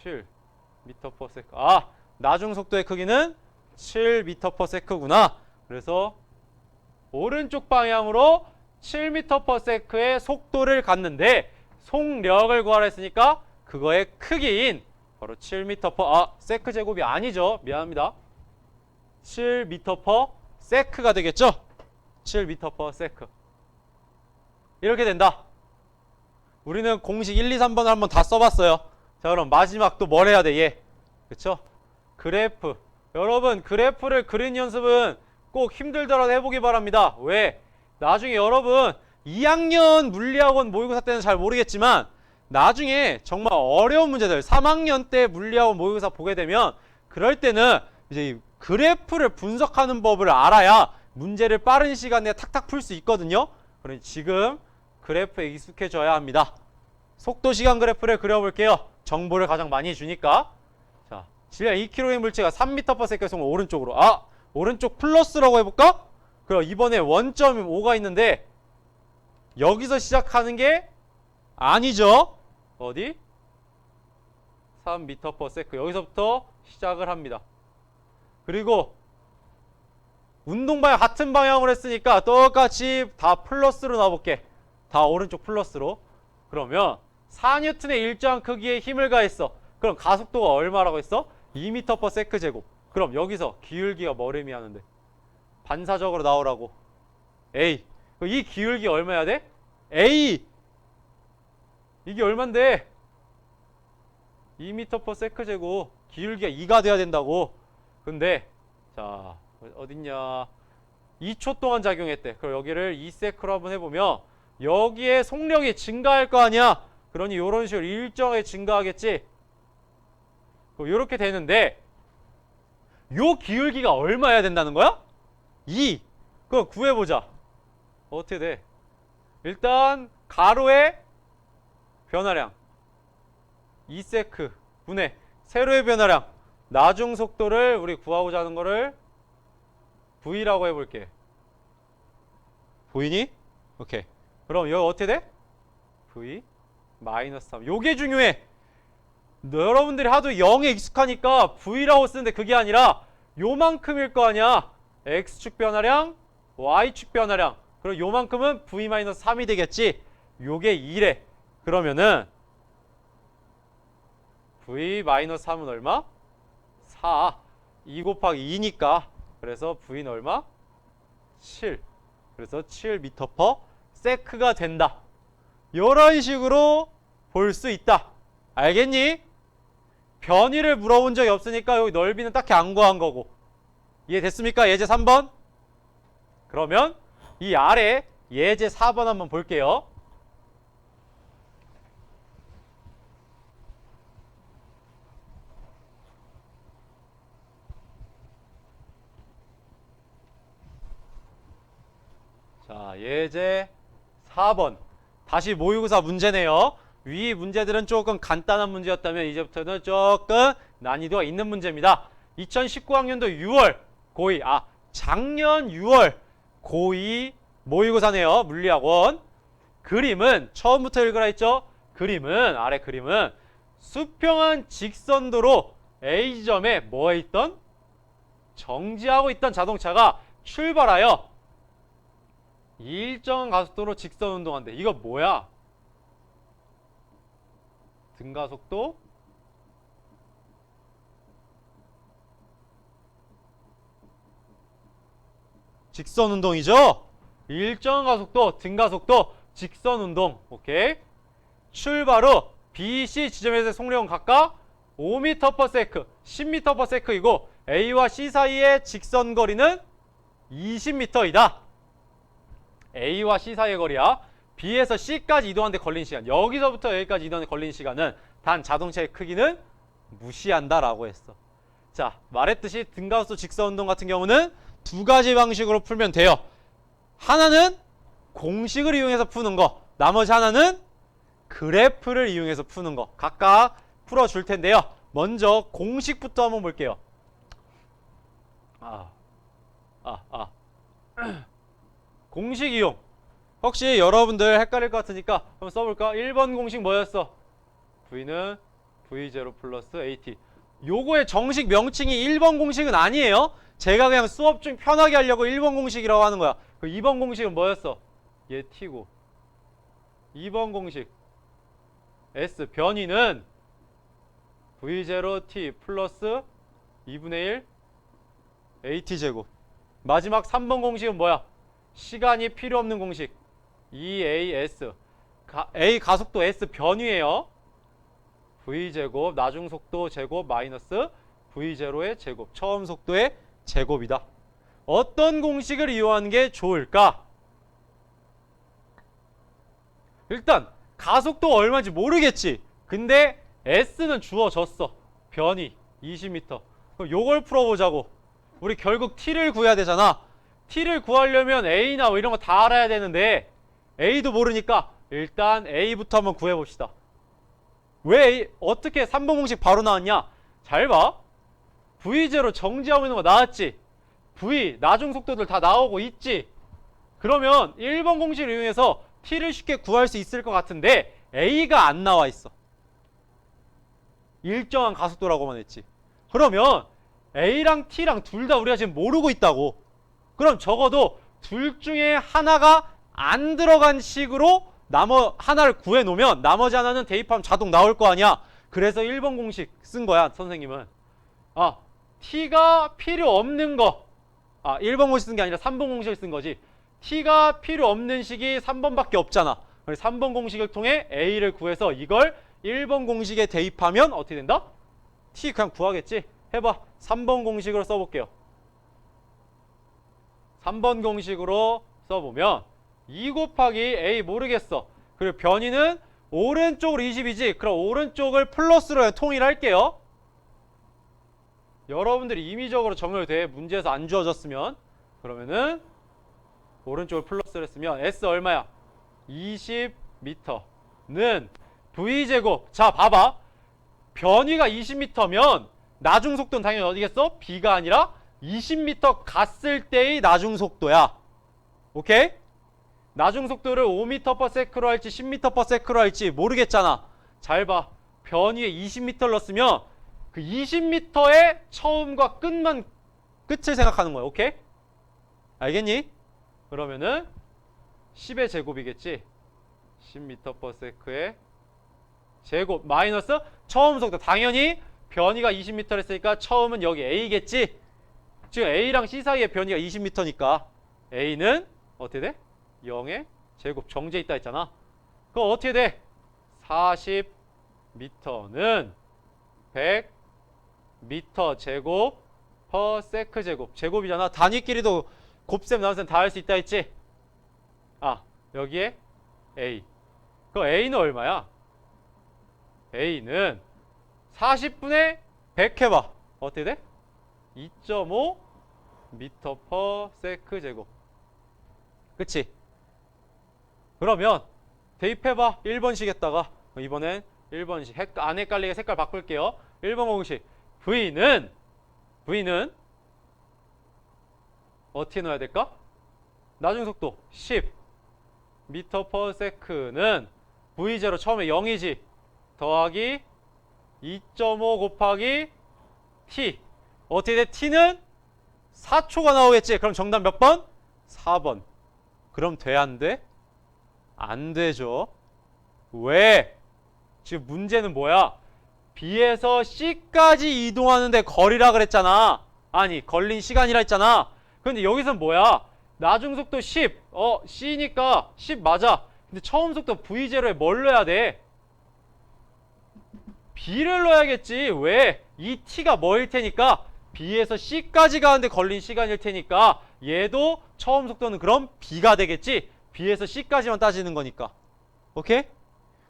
7m/s. 나중 속도의 크기는 7m/s구나. 그래서 오른쪽 방향으로 7m/s의 속도를 갔는데 속력을 구하라 했으니까 그거의 크기인 바로 7m/s 제곱이 아니죠. 미안합니다. 7m/s가 되겠죠? 7m/s. 이렇게 된다. 우리는 공식 1, 2, 3번을 한번 다 써봤어요. 자, 그럼 마지막 또 뭘 해야 돼? 얘. 그쵸? 그래프. 여러분, 그래프를 그리는 연습은 꼭 힘들더라도 해보기 바랍니다. 왜? 나중에 여러분 2학년 물리학원 모의고사 때는 잘 모르겠지만 나중에 정말 어려운 문제들 3학년 때 물리학원 모의고사 보게 되면 그럴 때는 이제 이 그래프를 분석하는 법을 알아야 문제를 빠른 시간에 탁탁 풀 수 있거든요. 그러니 지금 그래프에 익숙해져야 합니다. 속도 시간 그래프를 그려볼게요. 정보를 가장 많이 주니까. 자, 질량 2kg의 물체가 3m/s의 속력 오른쪽으로. 오른쪽 플러스라고 해볼까? 그럼 이번에 원점 5가 있는데 여기서 시작하는 게 아니죠. 어디? 3m/s. 여기서부터 시작을 합니다. 그리고 운동 방향 같은 방향으로 했으니까 똑같이 다 플러스로 놔볼게. 다 오른쪽 플러스로. 그러면 4N의 일정한 크기의 힘을 가했어. 그럼 가속도가 얼마라고 했어? 2m/s 제곱. 그럼 여기서 기울기가 뭘 의미하는데? 반사적으로 나오라고. A. 이 기울기 얼마야 돼? A. 이게 얼만데? 2m/s 제곱. 기울기가 2가 돼야 된다고. 근데 자, 어딨냐? 2초 동안 작용했대. 그럼 여기를 2세크로 한번 해보면 여기에 속력이 증가할 거 아니야? 그러니 이런 식으로 일정하게 증가하겠지? 이렇게 되는데 요 기울기가 얼마여야 된다는 거야? 2. 그럼 구해보자. 어떻게 돼? 일단 가로의 변화량 2세크 분의 세로의 변화량 나중 속도를 우리 구하고자 하는 거를 V라고 해볼게. 보이니? 오케이. 그럼 여기 어떻게 돼? V 마이너스 3. 요게 중요해. 여러분들이 하도 0에 익숙하니까 V라고 쓰는데 그게 아니라 요만큼일 거 아니야. X축 변화량, Y축 변화량. 그럼 요만큼은 V-3이 되겠지. 요게 2래. 그러면은 V-3은 얼마? 4. 2 곱하기 2니까 그래서 V는 얼마? 7. 그래서 7m/s가 된다. 이런 식으로 볼 수 있다. 알겠니? 변위를 물어본 적이 없으니까 여기 넓이는 딱히 안 구한 거고. 이해됐습니까? 예제 3번. 그러면 이 아래 예제 4번 한번 볼게요. 자, 예제 4번. 다시 모의고사 문제네요. 위 문제들은 조금 간단한 문제였다면 이제부터는 조금 난이도가 있는 문제입니다. 2019학년도 6월 고2, 작년 6월 고2 모의고사네요. 물리학원. 그림은 처음부터 읽으라 했죠? 그림은, 아래 그림은 수평한 직선도로 A 지점에 뭐에 있던? 정지하고 있던 자동차가 출발하여 일정한 가속도로 직선 운동한대. 이거 뭐야? 등가속도 직선 운동이죠? 일정한 가속도, 등가속도, 직선 운동. 오케이? 출발 후 BC 지점에서 속력은 각각 5m/s, 10m/s이고 A와 C 사이의 직선 거리는 20m이다. A와 C 사이의 거리야. B에서 C까지 이동하는데 걸린 시간, 여기서부터 여기까지 이동하는데 걸린 시간은 단 자동차의 크기는 무시한다라고 했어. 자, 말했듯이 등가속도 직선운동 같은 경우는 두 가지 방식으로 풀면 돼요. 하나는 공식을 이용해서 푸는 거, 나머지 하나는 그래프를 이용해서 푸는 거. 각각 풀어줄 텐데요. 먼저 공식부터 한번 볼게요. 공식 이용. 혹시 여러분들 헷갈릴 것 같으니까 한번 써볼까? 1번 공식 뭐였어? V는 V0 플러스 AT. 요거의 정식 명칭이 1번 공식은 아니에요. 제가 그냥 수업 중 편하게 하려고 1번 공식이라고 하는 거야. 그 2번 공식은 뭐였어? 얘 T고. 2번 공식 S 변이는 V0T 플러스 2분의 1 AT제곱. 마지막 3번 공식은 뭐야? 시간이 필요 없는 공식 EAS. A 가속도 S 변위예요. V제곱 나중속도 제곱 마이너스 V0의 제곱, 처음 속도의 제곱이다. 어떤 공식을 이용하는 게 좋을까? 일단 가속도가 얼마인지 모르겠지. 근데 S는 주어졌어. 변이 20m. 그럼 요걸 풀어보자고. 우리 결국 T를 구해야 되잖아. T를 구하려면 A나 뭐 이런 거 다 알아야 되는데 A도 모르니까 일단 A부터 한번 구해봅시다. 왜 A, 어떻게 3번 공식 바로 나왔냐? 잘 봐. V0 정지하고 있는 거 나왔지? V, 나중속도들 다 나오고 있지? 그러면 1번 공식을 이용해서 T를 쉽게 구할 수 있을 것 같은데 A가 안 나와 있어. 일정한 가속도라고만 했지. 그러면 A랑 T랑 둘 다 우리가 지금 모르고 있다고. 그럼 적어도 둘 중에 하나가 안 들어간 식으로 하나를 구해놓으면 나머지 하나는 대입하면 자동 나올 거 아니야. 그래서 1번 공식 쓴 거야, 선생님은. T가 필요 없는 거. 1번 공식 쓴 게 아니라 3번 공식을 쓴 거지. T가 필요 없는 식이 3번밖에 없잖아. 그래서 3번 공식을 통해 A를 구해서 이걸 1번 공식에 대입하면 어떻게 된다? T 그냥 구하겠지? 해봐. 3번 공식으로 써볼게요. 3번 공식으로 써보면 2 곱하기 A 모르겠어. 그리고 변이는 오른쪽으로 20이지. 그럼 오른쪽을 플러스로 통일할게요. 여러분들이 임의적으로 정렬돼. 문제에서 안 주어졌으면. 그러면은 오른쪽을 플러스로 했으면 S 얼마야? 20m는 V제곱. 자, 봐봐. 변이가 20m면 나중속도는 당연히 어디겠어? B가 아니라 20m 갔을 때의 나중속도야. 오케이? 나중속도를 5m/s로 할지 10m/s로 할지 모르겠잖아. 잘 봐. 변위에 20m를 넣었으면 그 20m의 처음과 끝을 생각하는 거야. 오케이? 알겠니? 그러면은 10의 제곱이겠지. 10m/s의 제곱 마이너스 처음 속도. 당연히 변이가 20m 했으니까 처음은 여기 A겠지? 지금 A랑 C 사이의 변이가 20m니까 A는 어떻게 돼? 0의 제곱 정제 있다 했잖아. 그거 어떻게 돼? 40m는 100m 제곱 per sec 제곱. 제곱이잖아. 단위끼리도 곱셈 나눗셈 다 할 수 있다 했지? 아, 여기에 A. 그 A는 얼마야? A는 40분의 100 해봐. 어떻게 돼? 2.5 m per sec 제곱. 그치? 그러면 대입해봐. 1번씩에다가 이번엔 1번씩 안 헷갈리게 색깔 바꿀게요. 1번 공식 V는 어떻게 넣어야 될까? 나중 속도 10 m per sec는 V0 처음에 0이지 더하기 2.5 곱하기 T. 어떻게 돼? T는 4초가 나오겠지? 그럼 정답 몇 번? 4번. 그럼 돼? 안 돼? 안 되죠. 왜? 지금 문제는 뭐야? B에서 C까지 이동하는데 거리라 그랬잖아. 아니, 걸린 시간이라 했잖아. 근데 여기선 뭐야? 나중 속도 10. C니까 10 맞아. 근데 처음 속도 V0에 뭘 넣어야 돼? B를 넣어야겠지. 왜? 이 T가 뭐일 테니까 B에서 C까지 가는데 걸린 시간일 테니까 얘도 처음 속도는 그럼 B가 되겠지. B에서 C까지만 따지는 거니까. 오케이?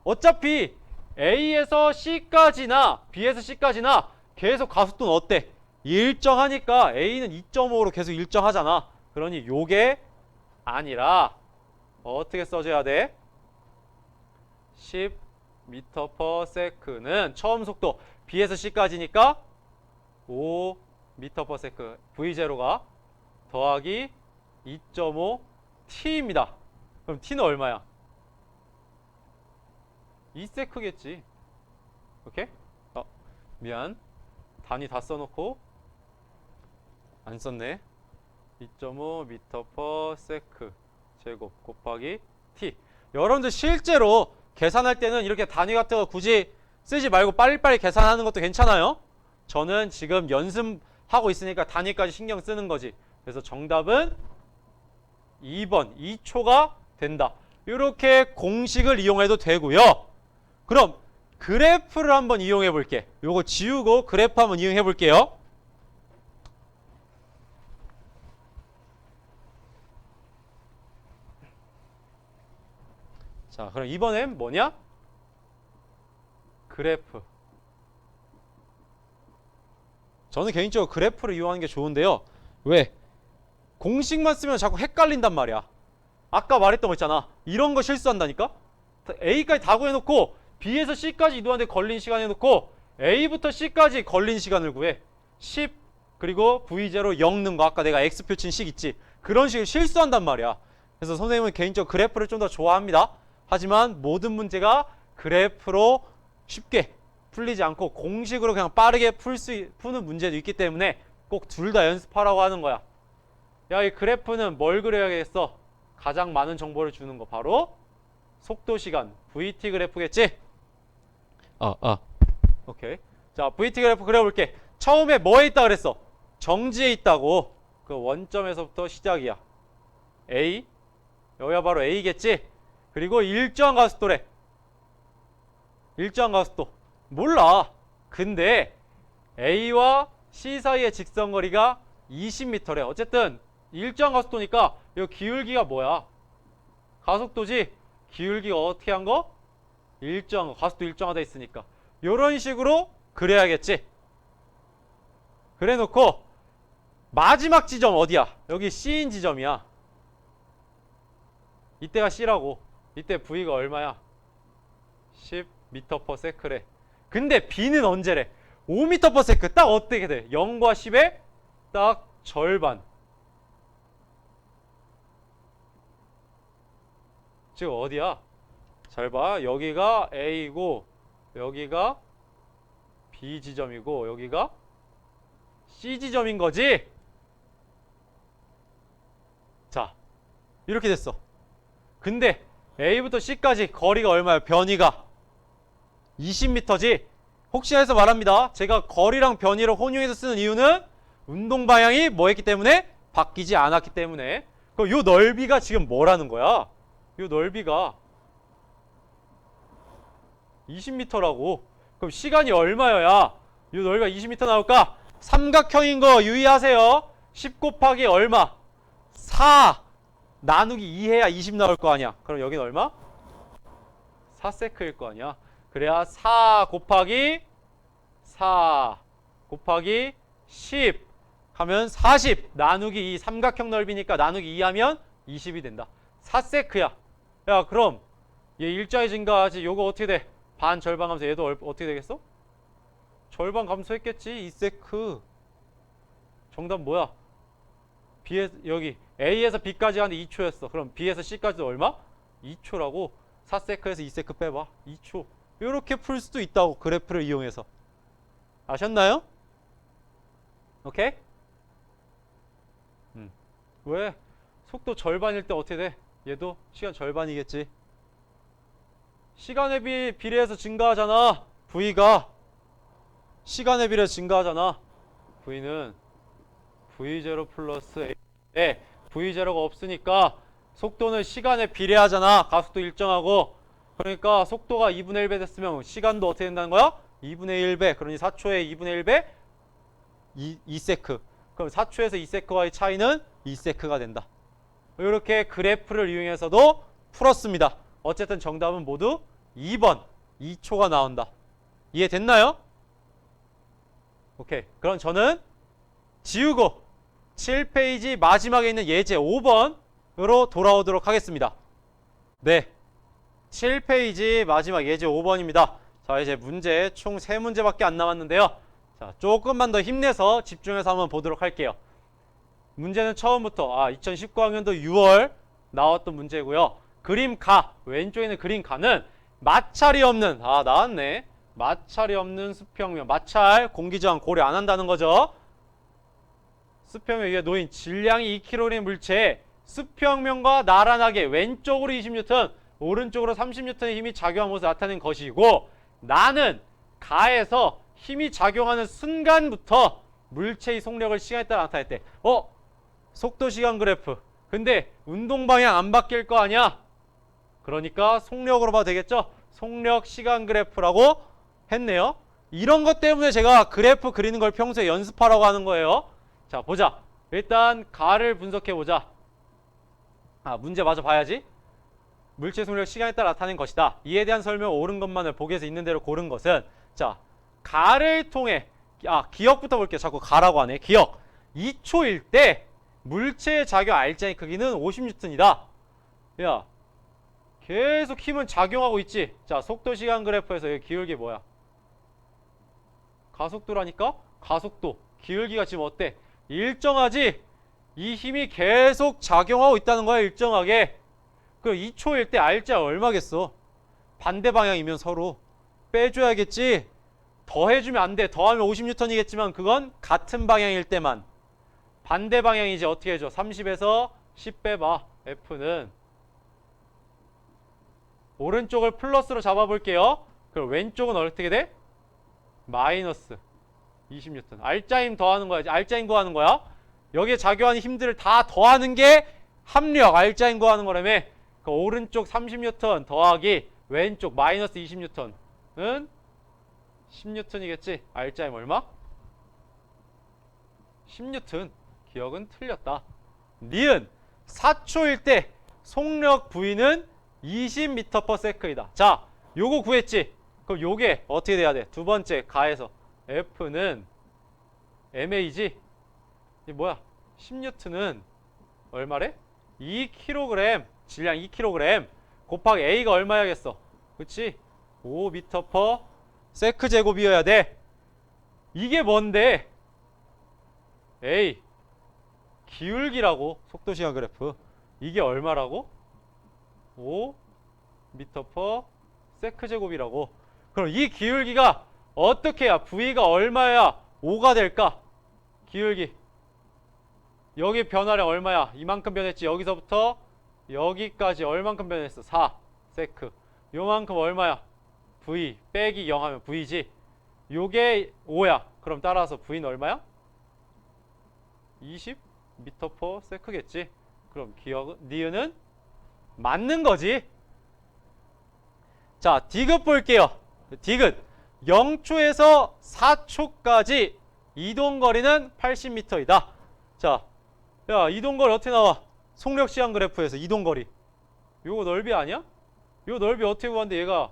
어차피 A에서 C까지나 B에서 C까지나 계속 가속도는 어때? 일정하니까 A는 2.5로 계속 일정하잖아. 그러니 요게 아니라 어떻게 써줘야 돼? 10 m per sec는 처음 속도 B에서 C까지니까 5 m per sec V0가 더하기 2.5 T입니다. 그럼 T는 얼마야? 2세크겠지. 오케이? 미안. 단위 다 써놓고 안 썼네. 2.5 m per sec 제곱 곱하기 T. 여러분들 실제로 계산할 때는 이렇게 단위 같은 거 굳이 쓰지 말고 빨리빨리 계산하는 것도 괜찮아요. 저는 지금 연습하고 있으니까 단위까지 신경 쓰는 거지. 그래서 정답은 2번 2초가 된다. 이렇게 공식을 이용해도 되고요. 그럼 그래프를 한번 이용해 볼게. 요거 지우고 그래프 한번 이용해 볼게요. 자, 그럼 이번엔 뭐냐? 그래프. 저는 개인적으로 그래프를 이용하는 게 좋은데요. 왜? 공식만 쓰면 자꾸 헷갈린단 말이야. 아까 말했던 거 있잖아. 이런 거 실수한다니까? A까지 다 구해놓고 B에서 C까지 이동하는데 걸린 시간 해놓고 A부터 C까지 걸린 시간을 구해. 10 그리고 V0 0 넣은 거 아까 내가 X 표친 식 있지? 그런 식으로 실수한단 말이야. 그래서 선생님은 개인적으로 그래프를 좀 더 좋아합니다. 하지만 모든 문제가 그래프로 쉽게 풀리지 않고 공식으로 그냥 빠르게 푸는 문제도 있기 때문에 꼭 둘 다 연습하라고 하는 거야. 야, 이 그래프는 뭘 그려야겠어? 가장 많은 정보를 주는 거 바로 속도 시간 VT 그래프겠지? 오케이. 자, VT 그래프 그려볼게. 처음에 뭐에 있다 그랬어? 정지에 있다고. 그 원점에서부터 시작이야. A. 여기가 바로 A겠지? 그리고 일정한 가속도래. 일정한 가속도. 몰라. 근데 A와 C 사이의 직선거리가 20m래. 어쨌든 일정한 가속도니까 이 기울기가 뭐야? 가속도지? 기울기가 어떻게 한 거? 일정한 거. 가속도 일정하다 있으니까. 요런 식으로 그려야겠지? 그래 놓고 마지막 지점 어디야? 여기 C인 지점이야. 이때가 C라고. 이때 V가 얼마야? 10 m per sec래. 근데 B는 언제래? 5 m per sec. 딱 어떻게 돼? 0과 10의 딱 절반. 지금 어디야? 잘 봐. 여기가 A고 여기가 B 지점이고 여기가 C 지점인 거지? 자, 이렇게 됐어. 근데 A부터 C까지 거리가 얼마야? 변이가 20m지? 혹시나 해서 말합니다. 제가 거리랑 변이를 혼용해서 쓰는 이유는 운동 방향이 뭐 했기 때문에? 바뀌지 않았기 때문에. 그럼 요 넓이가 지금 뭐라는 거야? 요 넓이가 20m라고. 그럼 시간이 얼마여야 요 넓이가 20m 나올까? 삼각형인 거 유의하세요. 10 곱하기 얼마? 4 나누기 2 해야 20 나올 거 아니야. 그럼 여긴 얼마? 4세크일 거 아니야. 그래야 4 곱하기 10 하면 40 나누기 2 삼각형 넓이니까 나누기 2 하면 20이 된다. 4세크야. 야 그럼 얘 일자에 증가하지. 요거 어떻게 돼? 반 절반 감소. 얘도 어떻게 되겠어? 절반 감소했겠지. 2세크. 정답 뭐야? B에서 여기 A에서 B까지 가는데 2초였어. 그럼 B에서 C까지도 얼마? 2초라고. 4세크에서 2세크 빼봐. 2초. 이렇게 풀 수도 있다고. 그래프를 이용해서. 아셨나요? 오케이? 왜? 속도 절반일 때 어떻게 돼? 얘도 시간 절반이겠지. 시간에 비례해서 증가하잖아. V가 시간에 비례해서 증가하잖아. V는 V0 플러스 A. V0가 없으니까 속도는 시간에 비례하잖아. 가속도 일정하고. 그러니까 속도가 2분의 1배 됐으면 시간도 어떻게 된다는 거야? 2분의 1배. 그러니 4초에 2분의 1배 2세크. 그럼 4초에서 2세크와의 차이는 2세크가 된다. 이렇게 그래프를 이용해서도 풀었습니다. 어쨌든 정답은 모두 2번 2초가 나온다. 이해됐나요? 오케이. 그럼 저는 지우고 7페이지 마지막에 있는 예제 5번으로 돌아오도록 하겠습니다. 네, 7페이지 마지막 예제 5번입니다. 자, 이제 문제 총 3문제밖에 안 남았는데요. 자, 조금만 더 힘내서 집중해서 한번 보도록 할게요. 문제는 처음부터 2019학년도 6월 나왔던 문제고요. 그림 가, 왼쪽에 있는 그림 가는 마찰이 없는, 나왔네. 마찰이 없는 수평면, 마찰, 공기저항 고려 안 한다는 거죠. 수평면 위에 놓인 질량이 2kg의 물체에 수평면과 나란하게 왼쪽으로 20N, 오른쪽으로 30N의 힘이 작용한 모습을 나타낸 것이고, 나는 가에서 힘이 작용하는 순간부터 물체의 속력을 시간에 따라 나타냈대. 속도 시간 그래프. 근데 운동 방향 안 바뀔 거 아니야? 그러니까 속력으로 봐도 되겠죠? 속력 시간 그래프라고 했네요. 이런 것 때문에 제가 그래프 그리는 걸 평소에 연습하라고 하는 거예요. 자, 보자. 일단 가를 분석해 보자. 문제 마저 봐야지. 물체 속력 시간에 따라 나타낸 것이다. 이에 대한 설명 옳은 것만을 보기에서 있는 대로 고른 것은, 자, 가를 통해, 기억부터 볼게요. 자꾸 가라고 하네. 기억. 2초일 때 물체의 작용 알짜의 크기는 50N이다. 야, 계속 힘은 작용하고 있지. 자, 속도 시간 그래프에서 여기 기울기 뭐야? 가속도라니까? 가속도. 기울기가 지금 어때? 일정하지? 이 힘이 계속 작용하고 있다는 거야, 일정하게. 그럼 2초일 때 알짜 얼마겠어? 반대 방향이면 서로 빼줘야겠지? 더해주면 안 돼. 더하면 50N이겠지만 그건 같은 방향일 때만. 반대 방향이지. 어떻게 해줘? 30에서 10 빼봐. F는 오른쪽을 플러스로 잡아볼게요. 그럼 왼쪽은 어떻게 돼? 마이너스 20N. 알짜 힘 더하는 거야. 알짜 힘 구하는 거야. 여기에 작용하는 힘들을 다 더하는 게 합력, 알짜 힘 구하는 거라며. 그 오른쪽 30N 더하기 왼쪽 마이너스 20N은 10N이겠지. 알짜 힘 얼마? 10N. 기억은 틀렸다. 니은 4초일 때 속력 V는 20m/s이다. 자, 요거 구했지? 그럼 요게 어떻게 돼야 돼? 두 번째 가에서 F는 MA지? 이게 뭐야? 10N은 얼마래? 2kg, 질량 2kg 곱하기 A가 얼마야겠어? 그치? 5m/s 제곱이어야 돼. 이게 뭔데? A 기울기라고. 속도시간 그래프. 이게 얼마라고? 5m/s 제곱이라고. 그럼 이 기울기가 어떻게 해야 V가 얼마야 5가 될까? 기울기 여기 변화량 얼마야? 이만큼 변했지. 여기서부터 여기까지 얼만큼 변했어? 4 세크. 요만큼 얼마야? V 빼기 0 하면 V지. 요게 5야. 그럼 따라서 V는 얼마야? 20m/s겠지. 그럼 니은은 맞는 거지. 자, 디귿 볼게요. 디귿 0초에서 4초까지 이동거리는 80m이다. 자, 야, 이동거리 어떻게 나와? 속력시한 그래프에서 이동거리. 요거 넓이 아니야? 요 넓이 어떻게 구하는데 얘가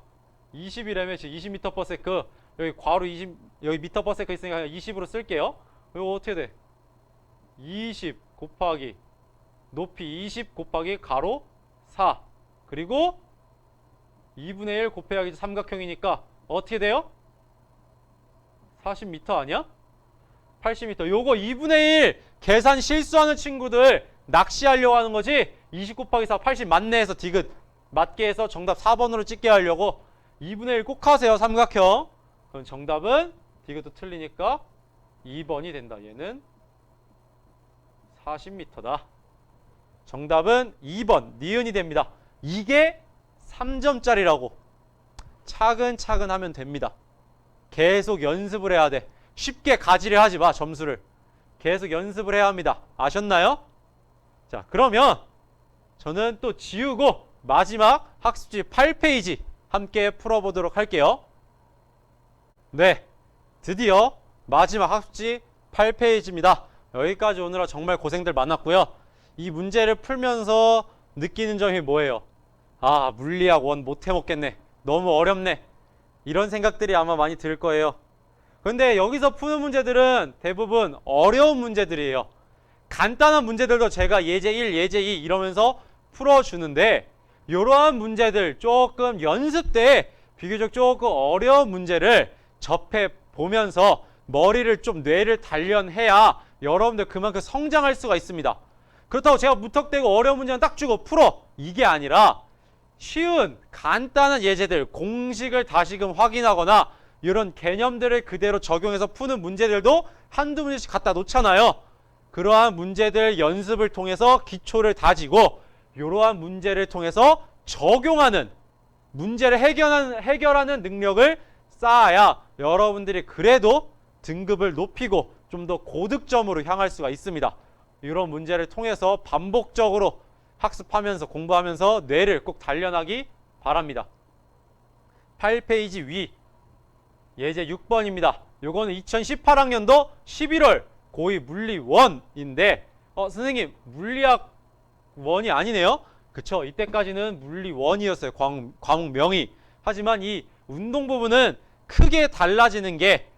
20이라며. 20m/s. 여기 괄호 20, 여기 m/s 있으니까 20으로 쓸게요. 이거 어떻게 돼? 20 곱하기 높이 20 곱하기 가로 4 그리고 2분의 1 곱해야지 삼각형이니까 어떻게 돼요? 40m 아니야? 80m. 요거 2분의 1 계산 실수하는 친구들 낚시하려고 하는 거지. 20 곱하기 4 80 맞네 해서 디귿 맞게 해서 정답 4번으로 찍게 하려고 2분의 1 꼭 하세요. 삼각형. 그럼 정답은 디귿도 틀리니까 2번이 된다. 얘는 40m다. 정답은 2번 니은이 됩니다. 이게 3점짜리라고. 차근차근 하면 됩니다. 계속 연습을 해야 돼. 쉽게 가지려 하지 마. 점수를 계속 연습을 해야 합니다. 아셨나요? 자, 그러면 저는 또 지우고 마지막 학습지 8페이지 함께 풀어보도록 할게요. 네, 드디어 마지막 학습지 8페이지입니다. 여기까지 오느라 정말 고생들 많았고요. 이 문제를 풀면서 느끼는 점이 뭐예요? 아, 물리학 원 못 해먹겠네. 너무 어렵네. 이런 생각들이 아마 많이 들 거예요. 근데 여기서 푸는 문제들은 대부분 어려운 문제들이에요. 간단한 문제들도 제가 예제 1, 예제 2 이러면서 풀어주는데 이러한 문제들 조금 연습 때 비교적 조금 어려운 문제를 접해 보면서 머리를 좀 뇌를 단련해야 여러분들 그만큼 성장할 수가 있습니다. 그렇다고 제가 무턱대고 어려운 문제는 딱 주고 풀어 이게 아니라 쉬운 간단한 예제들 공식을 다시금 확인하거나 이런 개념들을 그대로 적용해서 푸는 문제들도 한두 문제씩 갖다 놓잖아요. 그러한 문제들 연습을 통해서 기초를 다지고 이러한 문제를 통해서 적용하는 문제를 해결하는 능력을 쌓아야 여러분들이 그래도 등급을 높이고 좀 더 고득점으로 향할 수가 있습니다. 이런 문제를 통해서 반복적으로 학습하면서 공부하면서 뇌를 꼭 단련하기 바랍니다. 8페이지 위 예제 6번입니다. 요거는 2018학년도 11월 고2 물리 1인데 선생님 물리학 1이 아니네요. 그쵸? 이때까지는 물리 1이었어요. 과목명이. 하지만 이 운동 부분은 크게 달라지는 게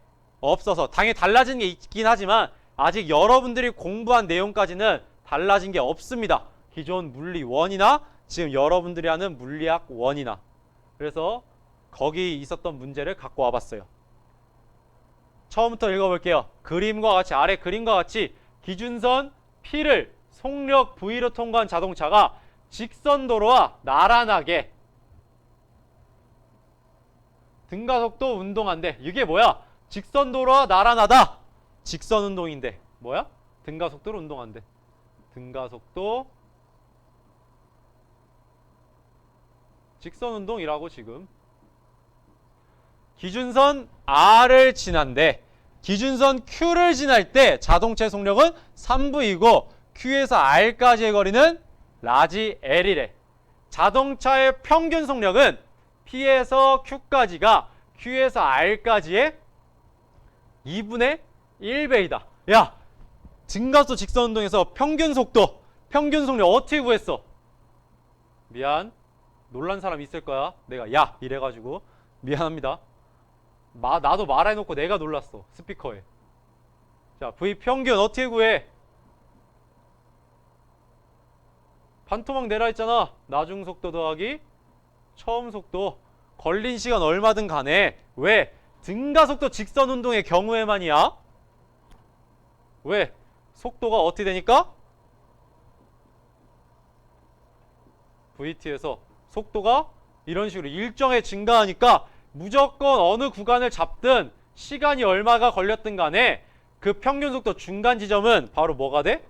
없어서 당연히 달라지는 게 있긴 하지만 아직 여러분들이 공부한 내용까지는 달라진 게 없습니다. 기존 물리 1이나 지금 여러분들이 하는 물리학 1이나. 그래서 거기 있었던 문제를 갖고 와봤어요. 처음부터 읽어볼게요. 그림과 같이 아래 그림과 같이 기준선 P를 속력 V로 통과한 자동차가 직선도로와 나란하게 등가속도 운동한대. 이게 뭐야? 직선도로와 나란하다. 직선운동인데 뭐야? 등가속도로 운동한대. 등가속도 직선운동이라고 지금. 기준선 R을 지난데 기준선 Q를 지날 때 자동차의 속력은 3V이고 Q에서 R까지의 거리는 라지 L이래. 자동차의 평균 속력은 P에서 Q까지가 Q에서 R까지의 2분의 1배이다. 야, 증가속 직선운동에서 평균 속도, 평균 속력 어떻게 구했어? 미안, 놀란 사람 있을 거야. 내가 야 이래가지고 미안합니다. 나도 말해놓고 내가 놀랐어. 스피커에. 자, V 평균 어떻게 구해? 반토막 내라 했잖아. 나중 속도 더하기 처음 속도. 걸린 시간 얼마든 간에. 왜? 등가속도 직선운동의 경우에만이야. 왜? 속도가 어떻게 되니까? VT에서 속도가 이런 식으로 일정에 증가하니까 무조건 어느 구간을 잡든 시간이 얼마가 걸렸든 간에 그 평균 속도 중간 지점은 바로 뭐가 돼?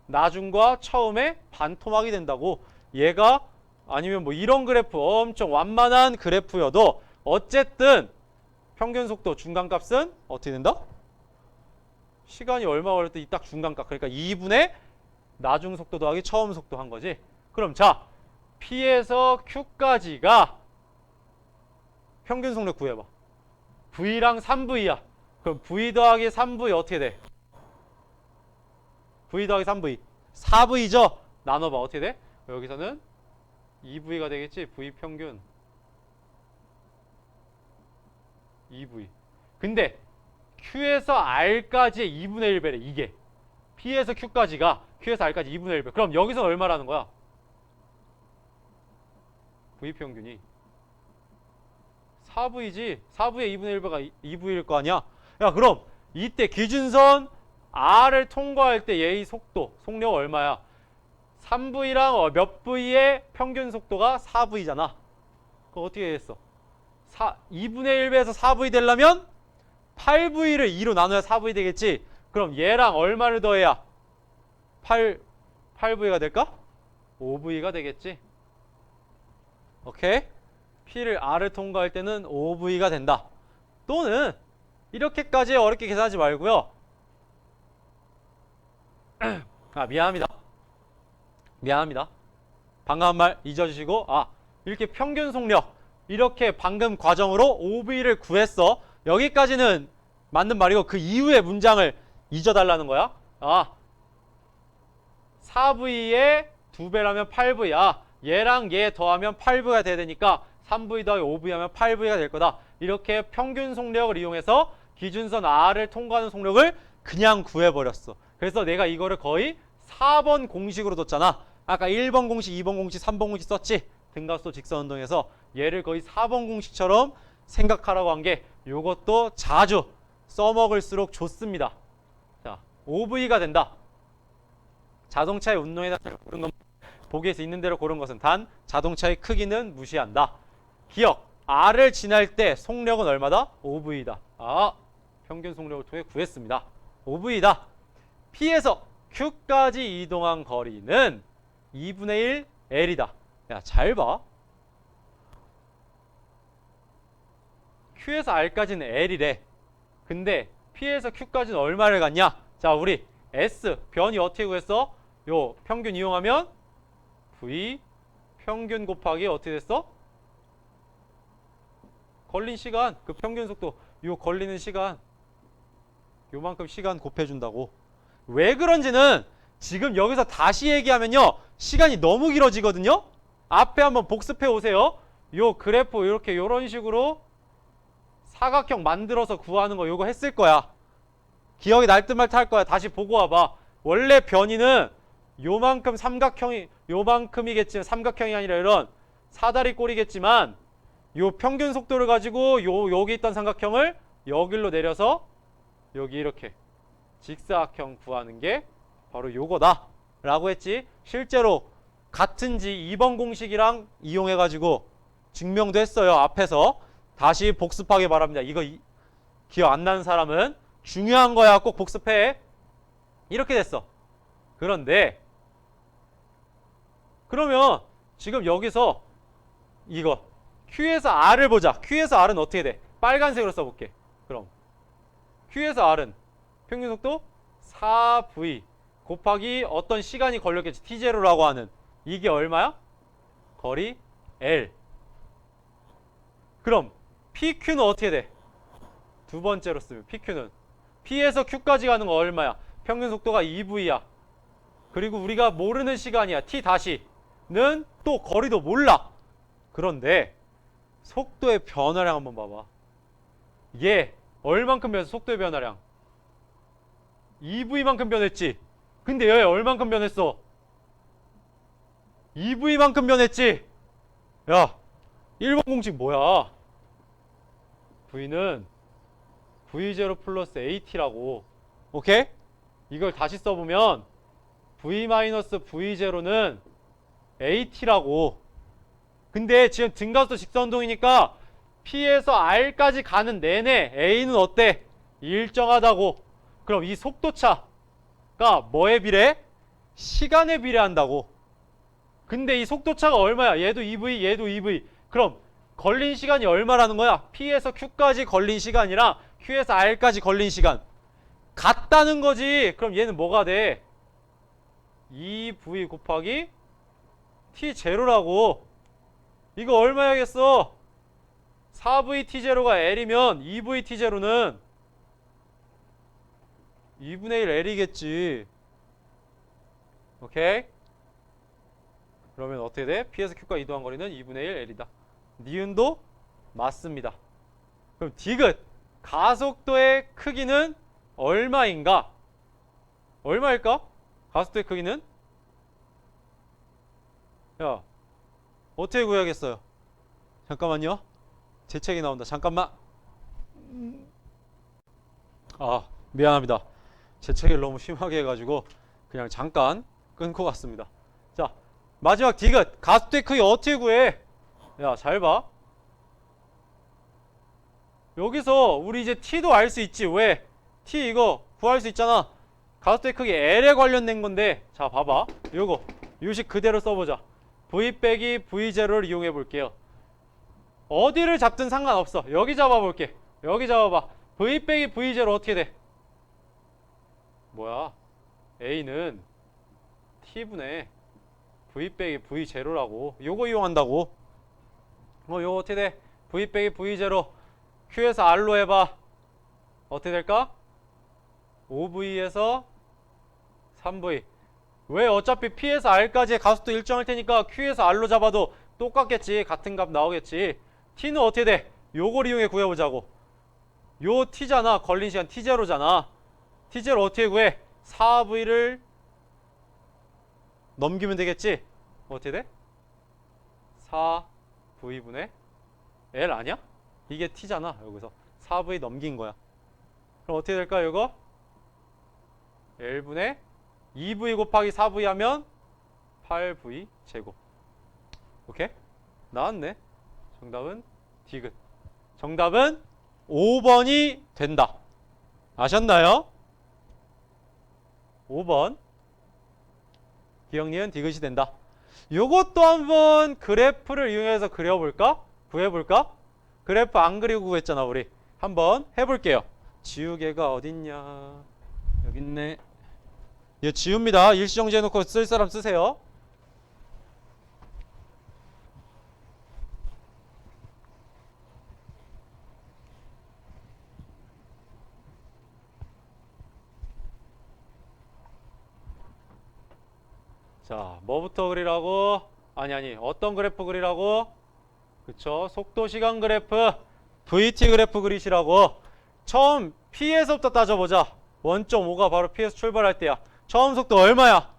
나중과 처음에 반토막이 된다고. 얘가 아니면 뭐 이런 그래프 엄청 완만한 그래프여도 어쨌든 평균 속도 중간값은 어떻게 된다? 시간이 얼마 걸릴 때 이 딱 중간값. 그러니까 2분의 나중 속도 더하기 처음 속도 한 거지. 그럼 자, P에서 Q까지가 평균 속력 구해봐. V랑 3V야. 그럼 V 더하기 3V 어떻게 돼? V 더하기 3V. 4V죠? 나눠봐. 어떻게 돼? 여기서는 2V가 되겠지? V 평균 2V. 근데 Q에서 R까지의 2분의 1배래. 이게 P에서 Q까지가 Q에서 R까지 2분의 1배. 그럼 여기서 얼마라는 거야? V 평균이 4V지. 4V의 2분의 1배가 2V일 거 아니야? 야, 그럼 이때 기준선 R을 통과할 때 얘의 속도, 속력 얼마야? 3V랑 몇 V의 평균 속도가 4V잖아. 그럼 어떻게 됐어? 2분의 1배에서 4V 되려면 8V를 2로 나눠야 4V 되겠지? 그럼 얘랑 얼마를 더해야 8V가 될까? 5V가 되겠지? 오케이? P를 R을 통과할 때는 5V가 된다. 또는 이렇게까지 어렵게 계산하지 말고요. 미안합니다. 방금 한 말 잊어주시고, 이렇게 평균 속력, 이렇게 방금 과정으로 5V를 구했어. 여기까지는 맞는 말이고 그 이후의 문장을 잊어달라는 거야. 4V의 2배라면 8V. 얘랑 얘 더하면 8V가 돼야 되니까 3V 더하기 5V 하면 8V가 될 거다. 이렇게 평균 속력을 이용해서 기준선 R을 통과하는 속력을 그냥 구해버렸어. 그래서 내가 이거를 거의 4번 공식으로 뒀잖아. 아까 1번 공식, 2번 공식, 3번 공식 썼지? 등가속도 직선운동에서 얘를 거의 4번 공식처럼 생각하라고 한 게 이것도 자주 써먹을수록 좋습니다. 자, 5V가 된다. 자동차의 운동에다 고른 것, 보기에서 있는 대로 고른 것은 단 자동차의 크기는 무시한다. 기억, R을 지날 때 속력은 얼마다? 5V다. 평균 속력을 통해 구했습니다. 5V다. P에서 Q까지 이동한 거리는 2분의 1 L이다. 야, 잘 봐. Q에서 R까지는 L이래. 근데 P에서 Q까지는 얼마를 갔냐? 자, 우리 S 변이 어떻게 구했어? 요 평균 이용하면 V 평균 곱하기 어떻게 됐어? 걸린 시간, 그 평균 속도, 요 걸리는 시간, 요만큼 시간 곱해준다고. 왜 그런지는 지금 여기서 다시 얘기하면요, 시간이 너무 길어지거든요. 앞에 한번 복습해 오세요. 요 그래프 이렇게 요런 식으로 사각형 만들어서 구하는 거 요거 했을 거야. 기억이 날 듯 말 듯 할 거야. 다시 보고 와봐. 원래 변이는 요만큼 삼각형이, 요만큼이겠지만 삼각형이 아니라 이런 사다리 꼴이겠지만 요 평균 속도를 가지고 여기 있던 삼각형을 여기로 내려서 여기 이렇게 직사각형 구하는 게 바로 요거다 라고 했지. 실제로 같은지 2번 공식이랑 이용해 가지고 증명도 했어요. 앞에서 다시 복습하기 바랍니다. 이거 기억 안 나는 사람은 중요한 거야. 꼭 복습해. 이렇게 됐어. 그런데 그러면 지금 여기서 이거 Q에서 R을 보자. Q에서 R은 어떻게 돼? 빨간색으로 써볼게. 그럼 Q에서 R은 평균 속도 4V 곱하기 어떤 시간이 걸렸겠지. T0라고 하는 이게 얼마야? 거리 L. 그럼 PQ는 어떻게 돼? 두 번째로 쓰면 PQ는 P에서 Q까지 가는 거 얼마야? 평균 속도가 2V야. 그리고 우리가 모르는 시간이야. T 다시는 또 거리도 몰라. 그런데 속도의 변화량 한번 봐봐. 얘 얼만큼 변했어? 속도의 변화량 2V만큼 변했지. 근데 얘 얼만큼 변했어? 2V만큼 변했지. 야, 1번 공식 뭐야? V는 V0 플러스 AT라고. 오케이? 이걸 다시 써보면 V 마이너스 V0는 AT라고. 근데 지금 등가속도 직선운동이니까 P에서 R까지 가는 내내 A는 어때? 일정하다고. 그럼 이 속도차가 뭐에 비례해? 시간에 비례한다고. 근데 이 속도차가 얼마야? 얘도 EV, 얘도 EV. 그럼 걸린 시간이 얼마라는 거야? P에서 Q까지 걸린 시간이랑 Q에서 R까지 걸린 시간 같다는 거지. 그럼 얘는 뭐가 돼? 2V 곱하기 T0라고. 이거 얼마야겠어? 4V T0가 L이면 2V T0는 2분의 1 L이겠지. 오케이? 그러면 어떻게 돼? P에서 Q가 이동한 거리는 2분의 1 L이다. 니은도 맞습니다. 그럼 디귿 가속도의 크기는 얼마인가? 얼마일까? 가속도의 크기는? 야, 어떻게 구해야겠어요? 잠깐만요. 제 책이 나온다. 잠깐만. 아, 미안합니다. 제 책을 너무 심하게 해가지고 그냥 잠깐 끊고 갔습니다. 자, 마지막 디귿 가속도의 크기 어떻게 구해? 야, 잘 봐. 여기서 우리 이제 T도 알 수 있지. 왜? T 이거 구할 수 있잖아. 가속도의 크기 L에 관련된 건데, 자 봐봐. 요거 요식 그대로 써보자. V 빼기 V0를 이용해 볼게요. 어디를 잡든 상관없어. 여기 잡아볼게. 여기 잡아봐. V 빼기 V0 어떻게 돼? 뭐야? A는 T분의 V 빼기 V0라고. 요거 이용한다고. 요거 어떻게 돼? V 빼기 V0 Q에서 R로 해봐. 어떻게 될까? 5V에서 3V. 왜? 어차피 P에서 R까지의 가속도 일정할 테니까 Q에서 R로 잡아도 똑같겠지. 같은 값 나오겠지. T는 어떻게 돼? 요걸 이용해 구해보자고. 요 T잖아. 걸린 시간 T0잖아. T0 어떻게 구해? 4V를 넘기면 되겠지? 어떻게 돼? 4V분의 L 아니야? 이게 T잖아. 여기서 4V 넘긴 거야. 그럼 어떻게 될까 이거? L분의 2V 곱하기 4V 하면 8V 제곱. 오케이? 나왔네. 정답은 디귿. 정답은 5번이 된다. 아셨나요? 5번. 기억, 니은, 디귿이 된다. 요것도 한번 그래프를 이용해서 그려볼까? 구해볼까? 그래프 안 그리고 구했잖아 우리. 한번 해볼게요. 지우개가 어딨냐? 여기 있네. 얘 지웁니다. 일시정지 해놓고 쓸 사람 쓰세요. 자, 뭐부터 그리라고? 아니 어떤 그래프 그리라고? 그쵸, 속도 시간 그래프 VT 그래프 그리시라고. 처음 P에서부터 따져보자. 1.5가 바로 P에서 출발할 때야. 처음 속도 얼마야?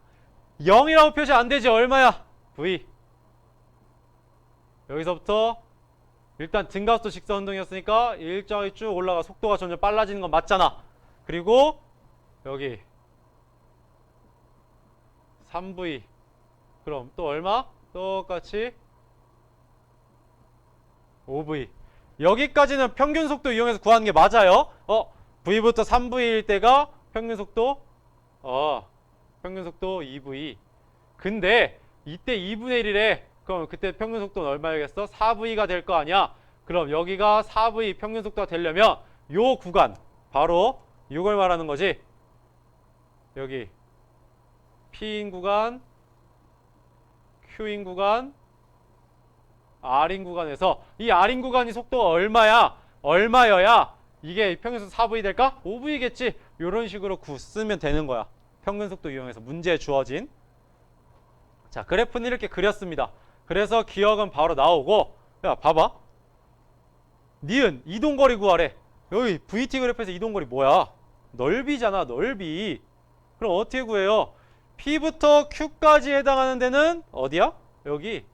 0이라고 표시 안 되지. 얼마야? V. 여기서부터 일단 등가속도 직선 운동이었으니까 일정하게 쭉 올라가. 속도가 점점 빨라지는 건 맞잖아. 그리고 여기 3V. 그럼 또 얼마? 똑같이 5V. 여기까지는 평균 속도 이용해서 구하는 게 맞아요. V부터 3V일 때가 평균 속도 평균 속도 2V. 근데 이때 2분의 1이래. 그럼 그때 평균 속도는 얼마야겠어? 4V가 될 거 아니야. 그럼 여기가 4V 평균 속도가 되려면 요 구간, 바로 이걸 말하는 거지. 여기 P인 구간, Q인 구간, R인 구간에서 이 R인 구간이 속도가 얼마여야 이게 평균 속도 4V 될까? 5V겠지. 이런 식으로 쓰면 되는 거야. 평균 속도 이용해서 문제에 주어진. 자, 그래프는 이렇게 그렸습니다. 그래서 기억은 바로 나오고. 야, 봐봐. 니은 이동거리 구하래. 여기 VT 그래프에서 이동거리 뭐야? 넓이잖아, 넓이. 그럼 어떻게 구해요? P부터 Q까지 해당하는 데는 어디야? 여기.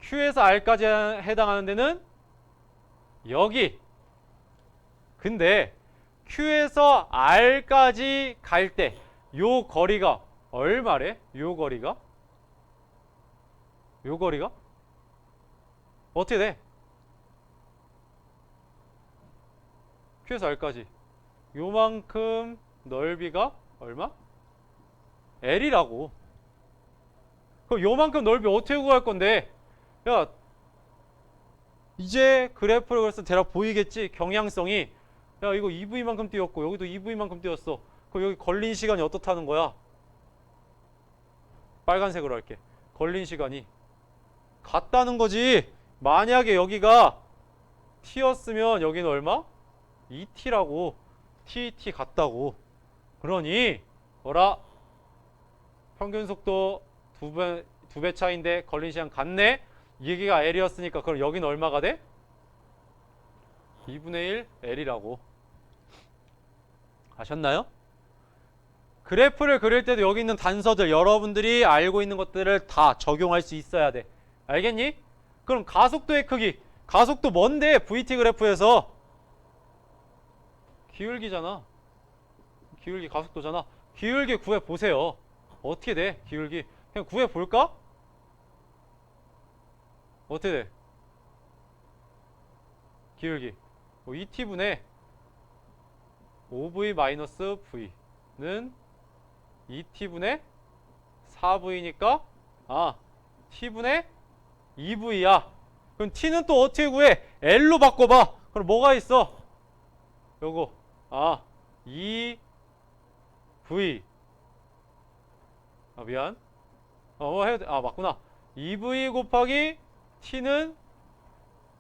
Q에서 R까지 해당하는 데는 여기. 근데 Q에서 R까지 갈 때 요 거리가 얼마래? 요 거리가 어떻게 돼? Q에서 R까지 요만큼 넓이가 얼마? L이라고. 그럼 요만큼 넓이 어떻게 구할 건데? 야, 이제 그래프를 그래서 대략 보이겠지? 경향성이 야 이거 EV만큼 뛰었고 여기도 EV만큼 뛰었어. 그럼 여기 걸린 시간이 어떻다는 거야? 빨간색으로 할게. 걸린 시간이 같다는 거지. 만약에 여기가 t였으면 여기는 얼마? 2t라고. t 같다고. 그러니 뭐라? 평균 속도 두 배 차인데 걸린 시간 같네? 여기가 L이었으니까 그럼 여기는 얼마가 돼? 2분의 1 L이라고. 아셨나요? 그래프를 그릴 때도 여기 있는 단서들 여러분들이 알고 있는 것들을 다 적용할 수 있어야 돼. 알겠니? 그럼 가속도의 크기. 가속도 뭔데? VT 그래프에서 기울기잖아. 기울기 가속도잖아. 기울기 구해 보세요. 어떻게 돼? 기울기 그냥 구해 볼까? 어떻게 돼? 기울기 2t분의 5v-v는 2t분의 4v니까 t분의 2v야. 그럼 t는 또 어떻게 구해? L로 바꿔봐. 그럼 뭐가 있어? 요거 2v 미안 뭐 해야 돼? 맞구나. 2v 곱하기 t는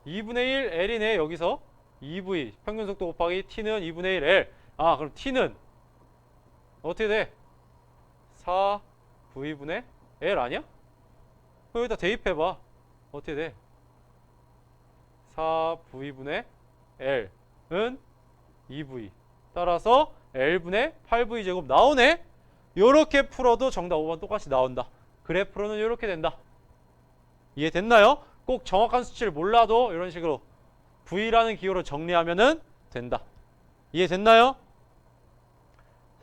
2분의 1 L이네. 여기서 2v 평균 속도 곱하기 t는 2분의 1 L. 그럼 t는 어떻게 돼? 4v분의 L 아니야? 여기다 대입해봐. 어떻게 돼? 4v분의 L은 2v 따라서 L분의 8v 제곱 나오네? 요렇게 풀어도 정답 5번 똑같이 나온다. 그래프로는 요렇게 된다. 이해됐나요? 꼭 정확한 수치를 몰라도 이런 식으로 V라는 기호로 정리하면은 된다. 이해됐나요?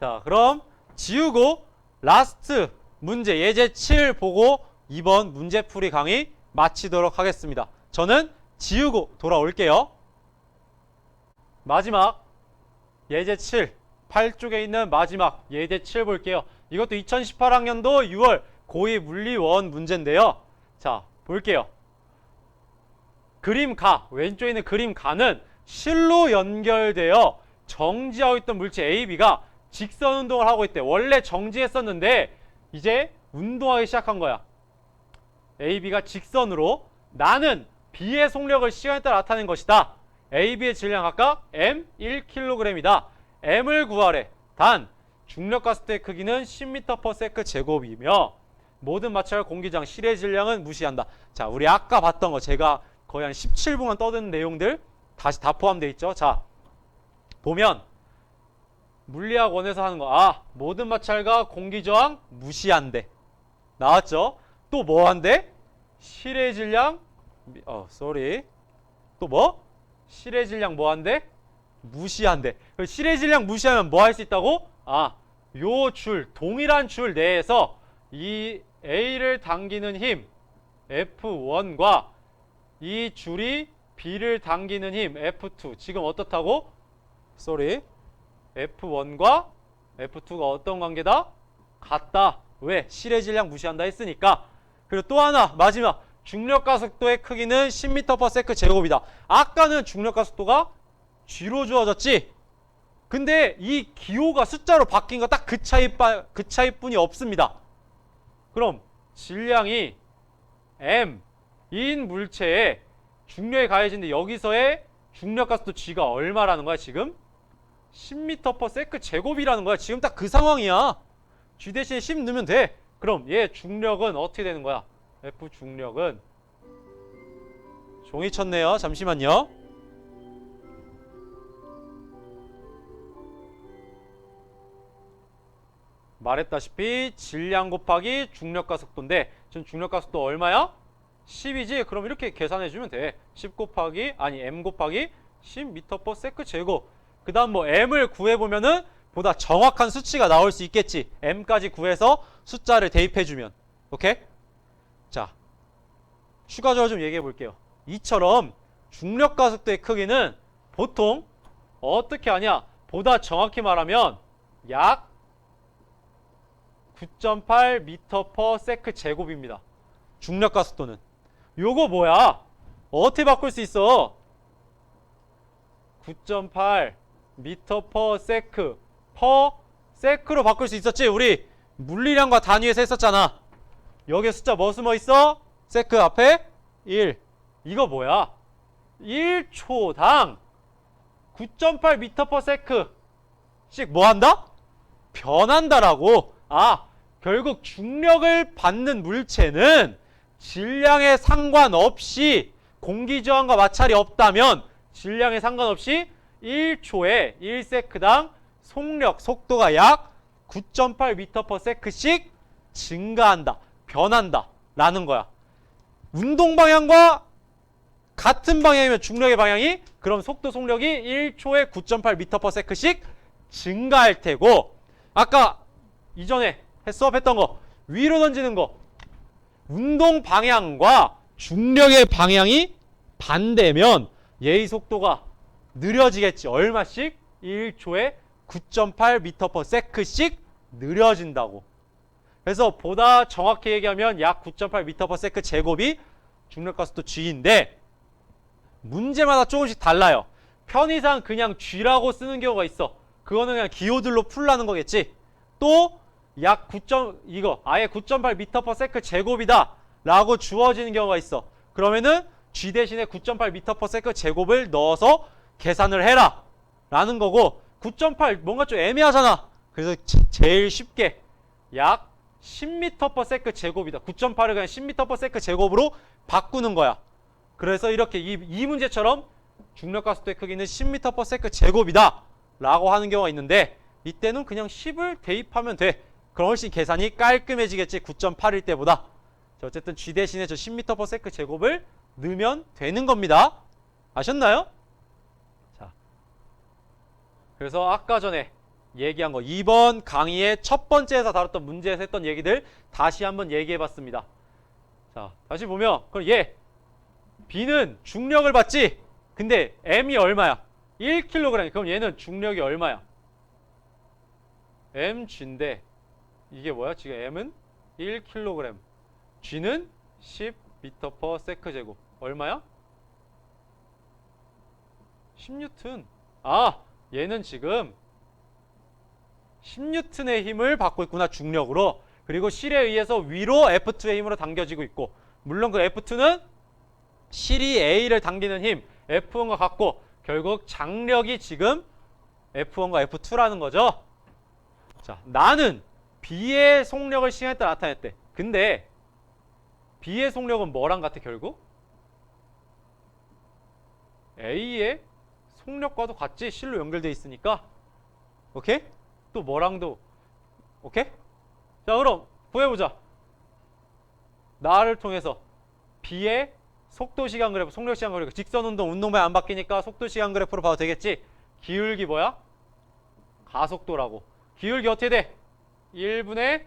자, 그럼 지우고 라스트 문제 예제 7 보고 이번 문제풀이 강의 마치도록 하겠습니다. 저는 지우고 돌아올게요. 마지막 예제 7 8쪽에 있는 마지막 예제 7 볼게요. 이것도 2018학년도 6월 고2 물리원 문제인데요. 자, 볼게요. 그림 가, 왼쪽에 있는 그림 가는 실로 연결되어 정지하고 있던 물체 A, B가 직선 운동을 하고 있대. 원래 정지했었는데 이제 운동하기 시작한 거야. A, B가 직선으로 나는 B의 속력을 시간에 따라 나타낸 것이다. A, B의 질량 각각 M 1kg이다. M을 구하래. 단 중력 가속도의 크기는 10m/s 제곱이며 모든 마찰 공기장 실의 질량은 무시한다. 자, 우리 아까 봤던 거 제가 거의 한 17분간 떠드는 내용들 다시 다 포함되어 있죠. 자, 보면 물리학 원에서 하는 거 모든 마찰과 공기저항 무시한대. 나왔죠? 또 뭐 한대? 실의 질량 또 뭐? 실의 질량 뭐 한대? 무시한대. 실의 질량 무시하면 뭐 할 수 있다고? 요 줄, 동일한 줄 내에서 이 A를 당기는 힘 F1과 이 줄이 B를 당기는 힘 F2 지금 어떻다고? F1과 F2가 어떤 관계다? 같다. 왜? 실의 질량 무시한다 했으니까. 그리고 또 하나 마지막 중력 가속도의 크기는 10m/s 제곱이다. 아까는 중력 가속도가 G로 주어졌지. 근데 이 기호가 숫자로 바뀐 거 딱 그 차이뿐이 없습니다. 그럼 질량이 M인 물체에 중력이 가해지는데 여기서의 중력 가속도 G가 얼마라는 거야 지금? 10m/s 제곱이라는 거야. 지금 딱 그 상황이야. G 대신에 10 넣으면 돼. 그럼 얘 중력은 어떻게 되는 거야? F 중력은 종이 쳤네요. 잠시만요. 말했다시피 질량 곱하기 중력 가속도인데 지금 중력 가속도 얼마야? 10이지? 그럼 이렇게 계산해주면 돼. 10 곱하기 M 곱하기 10m/s 제곱. 그 다음 뭐 M을 구해보면은 보다 정확한 수치가 나올 수 있겠지. M까지 구해서 숫자를 대입해주면. 오케이? 자, 추가적으로 좀 얘기해 볼게요. 이처럼 중력 가속도의 크기는 보통 어떻게 하냐? 보다 정확히 말하면 약 9.8m/s 제곱입니다. 중력 가속도는. 요거 뭐야? 어떻게 바꿀 수 있어? 9.8 미터 퍼 세크 퍼 세크로 바꿀 수 있었지? 우리 물리량과 단위에서 했었잖아. 여기에 숫자 뭐 숨어 있어? 세크 앞에 1. 이거 뭐야? 1초당 9.8 미터 퍼 세크 씩 뭐 한다? 변한다라고. 아, 결국 중력을 받는 물체는 질량에 상관없이 공기 저항과 마찰이 없다면 질량에 상관없이 1초에 1세크당 속력, 속도가 약 9.8 미터 퍼 세크씩 증가한다, 변한다 라는 거야. 운동 방향과 같은 방향이면 중력의 방향이, 그럼 속도, 속력이 1초에 9.8 미터 퍼 세크씩 증가할 테고, 아까 이전에 수업했던 거 위로 던지는 거, 운동 방향과 중력의 방향이 반대면 얘의 속도가 느려지겠지. 얼마씩? 1초에 9.8 미터 퍼 세크씩 느려진다고. 그래서 보다 정확히 얘기하면 약 9.8 미터 퍼 세크 제곱이 중력과 속도 G인데, 문제마다 조금씩 달라요. 편의상 그냥 G라고 쓰는 경우가 있어. 그거는 그냥 기호들로 풀라는 거겠지. 또 약 9. 이거 아예 9.8 미터 퍼 세크 제곱이다 라고 주어지는 경우가 있어. 그러면은 G 대신에 9.8 미터 퍼 세크 제곱을 넣어서 계산을 해라 라는 거고, 9.8 뭔가 좀 애매하잖아. 그래서 제일 쉽게 약 10미터 퍼 세크 제곱이다. 9.8을 그냥 10미터 퍼 세크 제곱으로 바꾸는 거야. 그래서 이렇게 이 문제처럼 중력과 속도의 크기는 10미터 퍼 세크 제곱이다 라고 하는 경우가 있는데, 이때는 그냥 10을 대입하면 돼. 그럼 훨씬 계산이 깔끔해지겠지, 9.8일 때보다. 자, 어쨌든 G 대신에 저 10미터 퍼 세크 제곱을 넣으면 되는 겁니다. 아셨나요? 자, 그래서 아까 전에 얘기한 거, 이번 강의의 첫 번째에서 다뤘던 문제에서 했던 얘기들 다시 한번 얘기해봤습니다. 자, 다시 보면, 그럼 얘 B는 중력을 받지? 근데 M이 얼마야? 1kg. 그럼 얘는 중력이 얼마야? mg인데 이게 뭐야? 지금 m은 1kg, g는 10m per 세크 제곱. 얼마야? 10N. 아, 얘는 지금 10N의 힘을 받고 있구나, 중력으로. 그리고 실에 의해서 위로 F2의 힘으로 당겨지고 있고, 물론 그 F2는 실이 A를 당기는 힘 F1과 같고, 결국 장력이 지금 F1과 F2라는 거죠. 자, 나는 B의 속력을 시간에 따라 나타냈대. 근데 B의 속력은 뭐랑 같아? 결국 A의 속력과도 같지. 실로 연결돼 있으니까. 오케이? 또 뭐랑도. 오케이? 자, 그럼 구해보자. 나를 통해서 B의 속도 시간 그래프, 속력 시간 그래프, 직선 운동, 운동 방향 안 바뀌니까 속도 시간 그래프로 봐도 되겠지. 기울기 뭐야? 가속도라고. 기울기 어떻게 돼? 1분의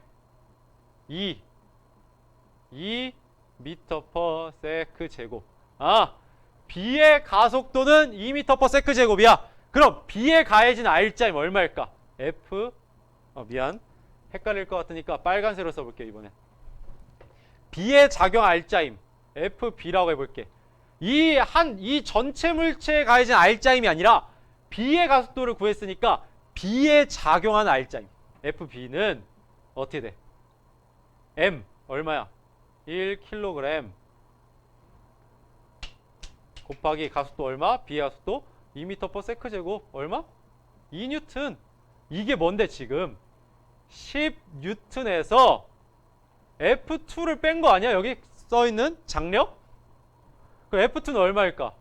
2 미터 퍼 세크 제곱. 아, B의 가속도는 2미터 퍼 세크 제곱이야. 그럼 B에 가해진 R자임 얼마일까? F, 미안, 헷갈릴 것 같으니까 빨간색으로 써볼게. 이번엔 B에 작용 R자임 FB라고 해볼게. 이 전체 물체에 가해진 R자임이 아니라 B의 가속도를 구했으니까 B에 작용한 R자임 FB는 어떻게 돼? M 얼마야? 1kg 곱하기 가속도 얼마? B의 가속도 2m per 세크 제곱 얼마? 2N. 이게 뭔데 지금? 10N에서 F2를 뺀 거 아니야? 여기 써있는 장력? 그럼 F2는 얼마일까?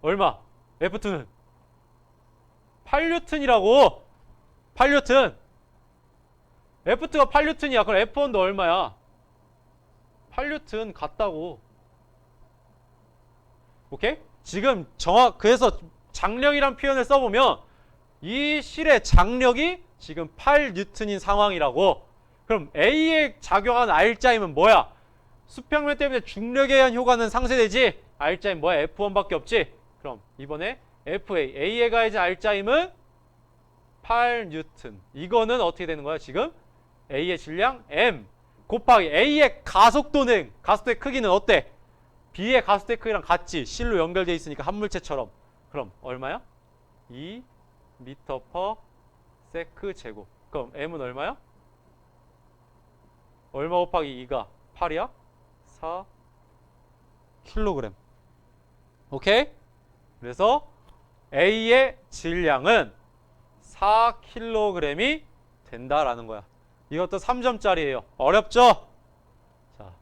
얼마? F2는 8N이라고. 8N. F2가 8N이야. 그럼 F1도 얼마야? 8N 같다고. 오케이? 지금 그래서 장력이란 표현을 써보면 이 실의 장력이 지금 8N인 상황이라고. 그럼 A에 작용한 R자임은 뭐야? 수평면 때문에 중력에 의한 효과는 상쇄되지. R자임 뭐야? F1밖에 없지. 그럼 이번에 A에 가해진 R자임은 8N. 이거는 어떻게 되는 거야 지금? A의 질량 M, 곱하기 A의 가속도의 크기는 어때? B의 가속도의 크기랑 같지. 실로 연결되어 있으니까 한 물체처럼. 그럼 얼마야? 2 미터 퍼 세크 제곱. 그럼 M은 얼마야? 얼마 곱하기 2가 8이야? 4 킬로그램. 오케이? 그래서 A의 질량은 4kg이 된다라는 거야. 이것도 3점짜리예요. 어렵죠? 자,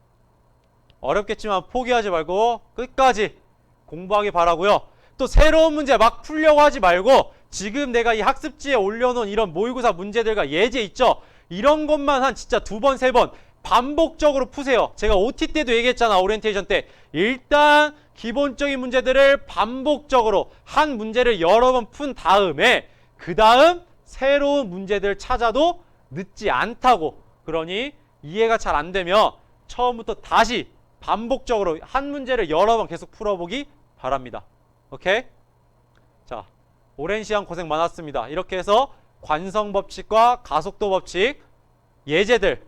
어렵겠지만 포기하지 말고 끝까지 공부하기 바라고요. 또 새로운 문제 막 풀려고 하지 말고 지금 내가 이 학습지에 올려놓은 이런 모의고사 문제들과 예제 있죠? 이런 것만 한 진짜 2번, 3번 반복적으로 푸세요. 제가 OT 때도 얘기했잖아. 오리엔테이션 때. 일단 기본적인 문제들을 반복적으로 한 문제를 여러 번 푼 다음에 그 다음 새로운 문제들 찾아도 늦지 않다고. 그러니 이해가 잘 안 되면 처음부터 다시 반복적으로 한 문제를 여러 번 계속 풀어보기 바랍니다. 오케이? 자, 오랜 시간 고생 많았습니다. 이렇게 해서 관성법칙과 가속도 법칙 예제들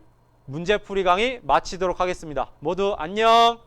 문제풀이 강의 마치도록 하겠습니다. 모두 안녕!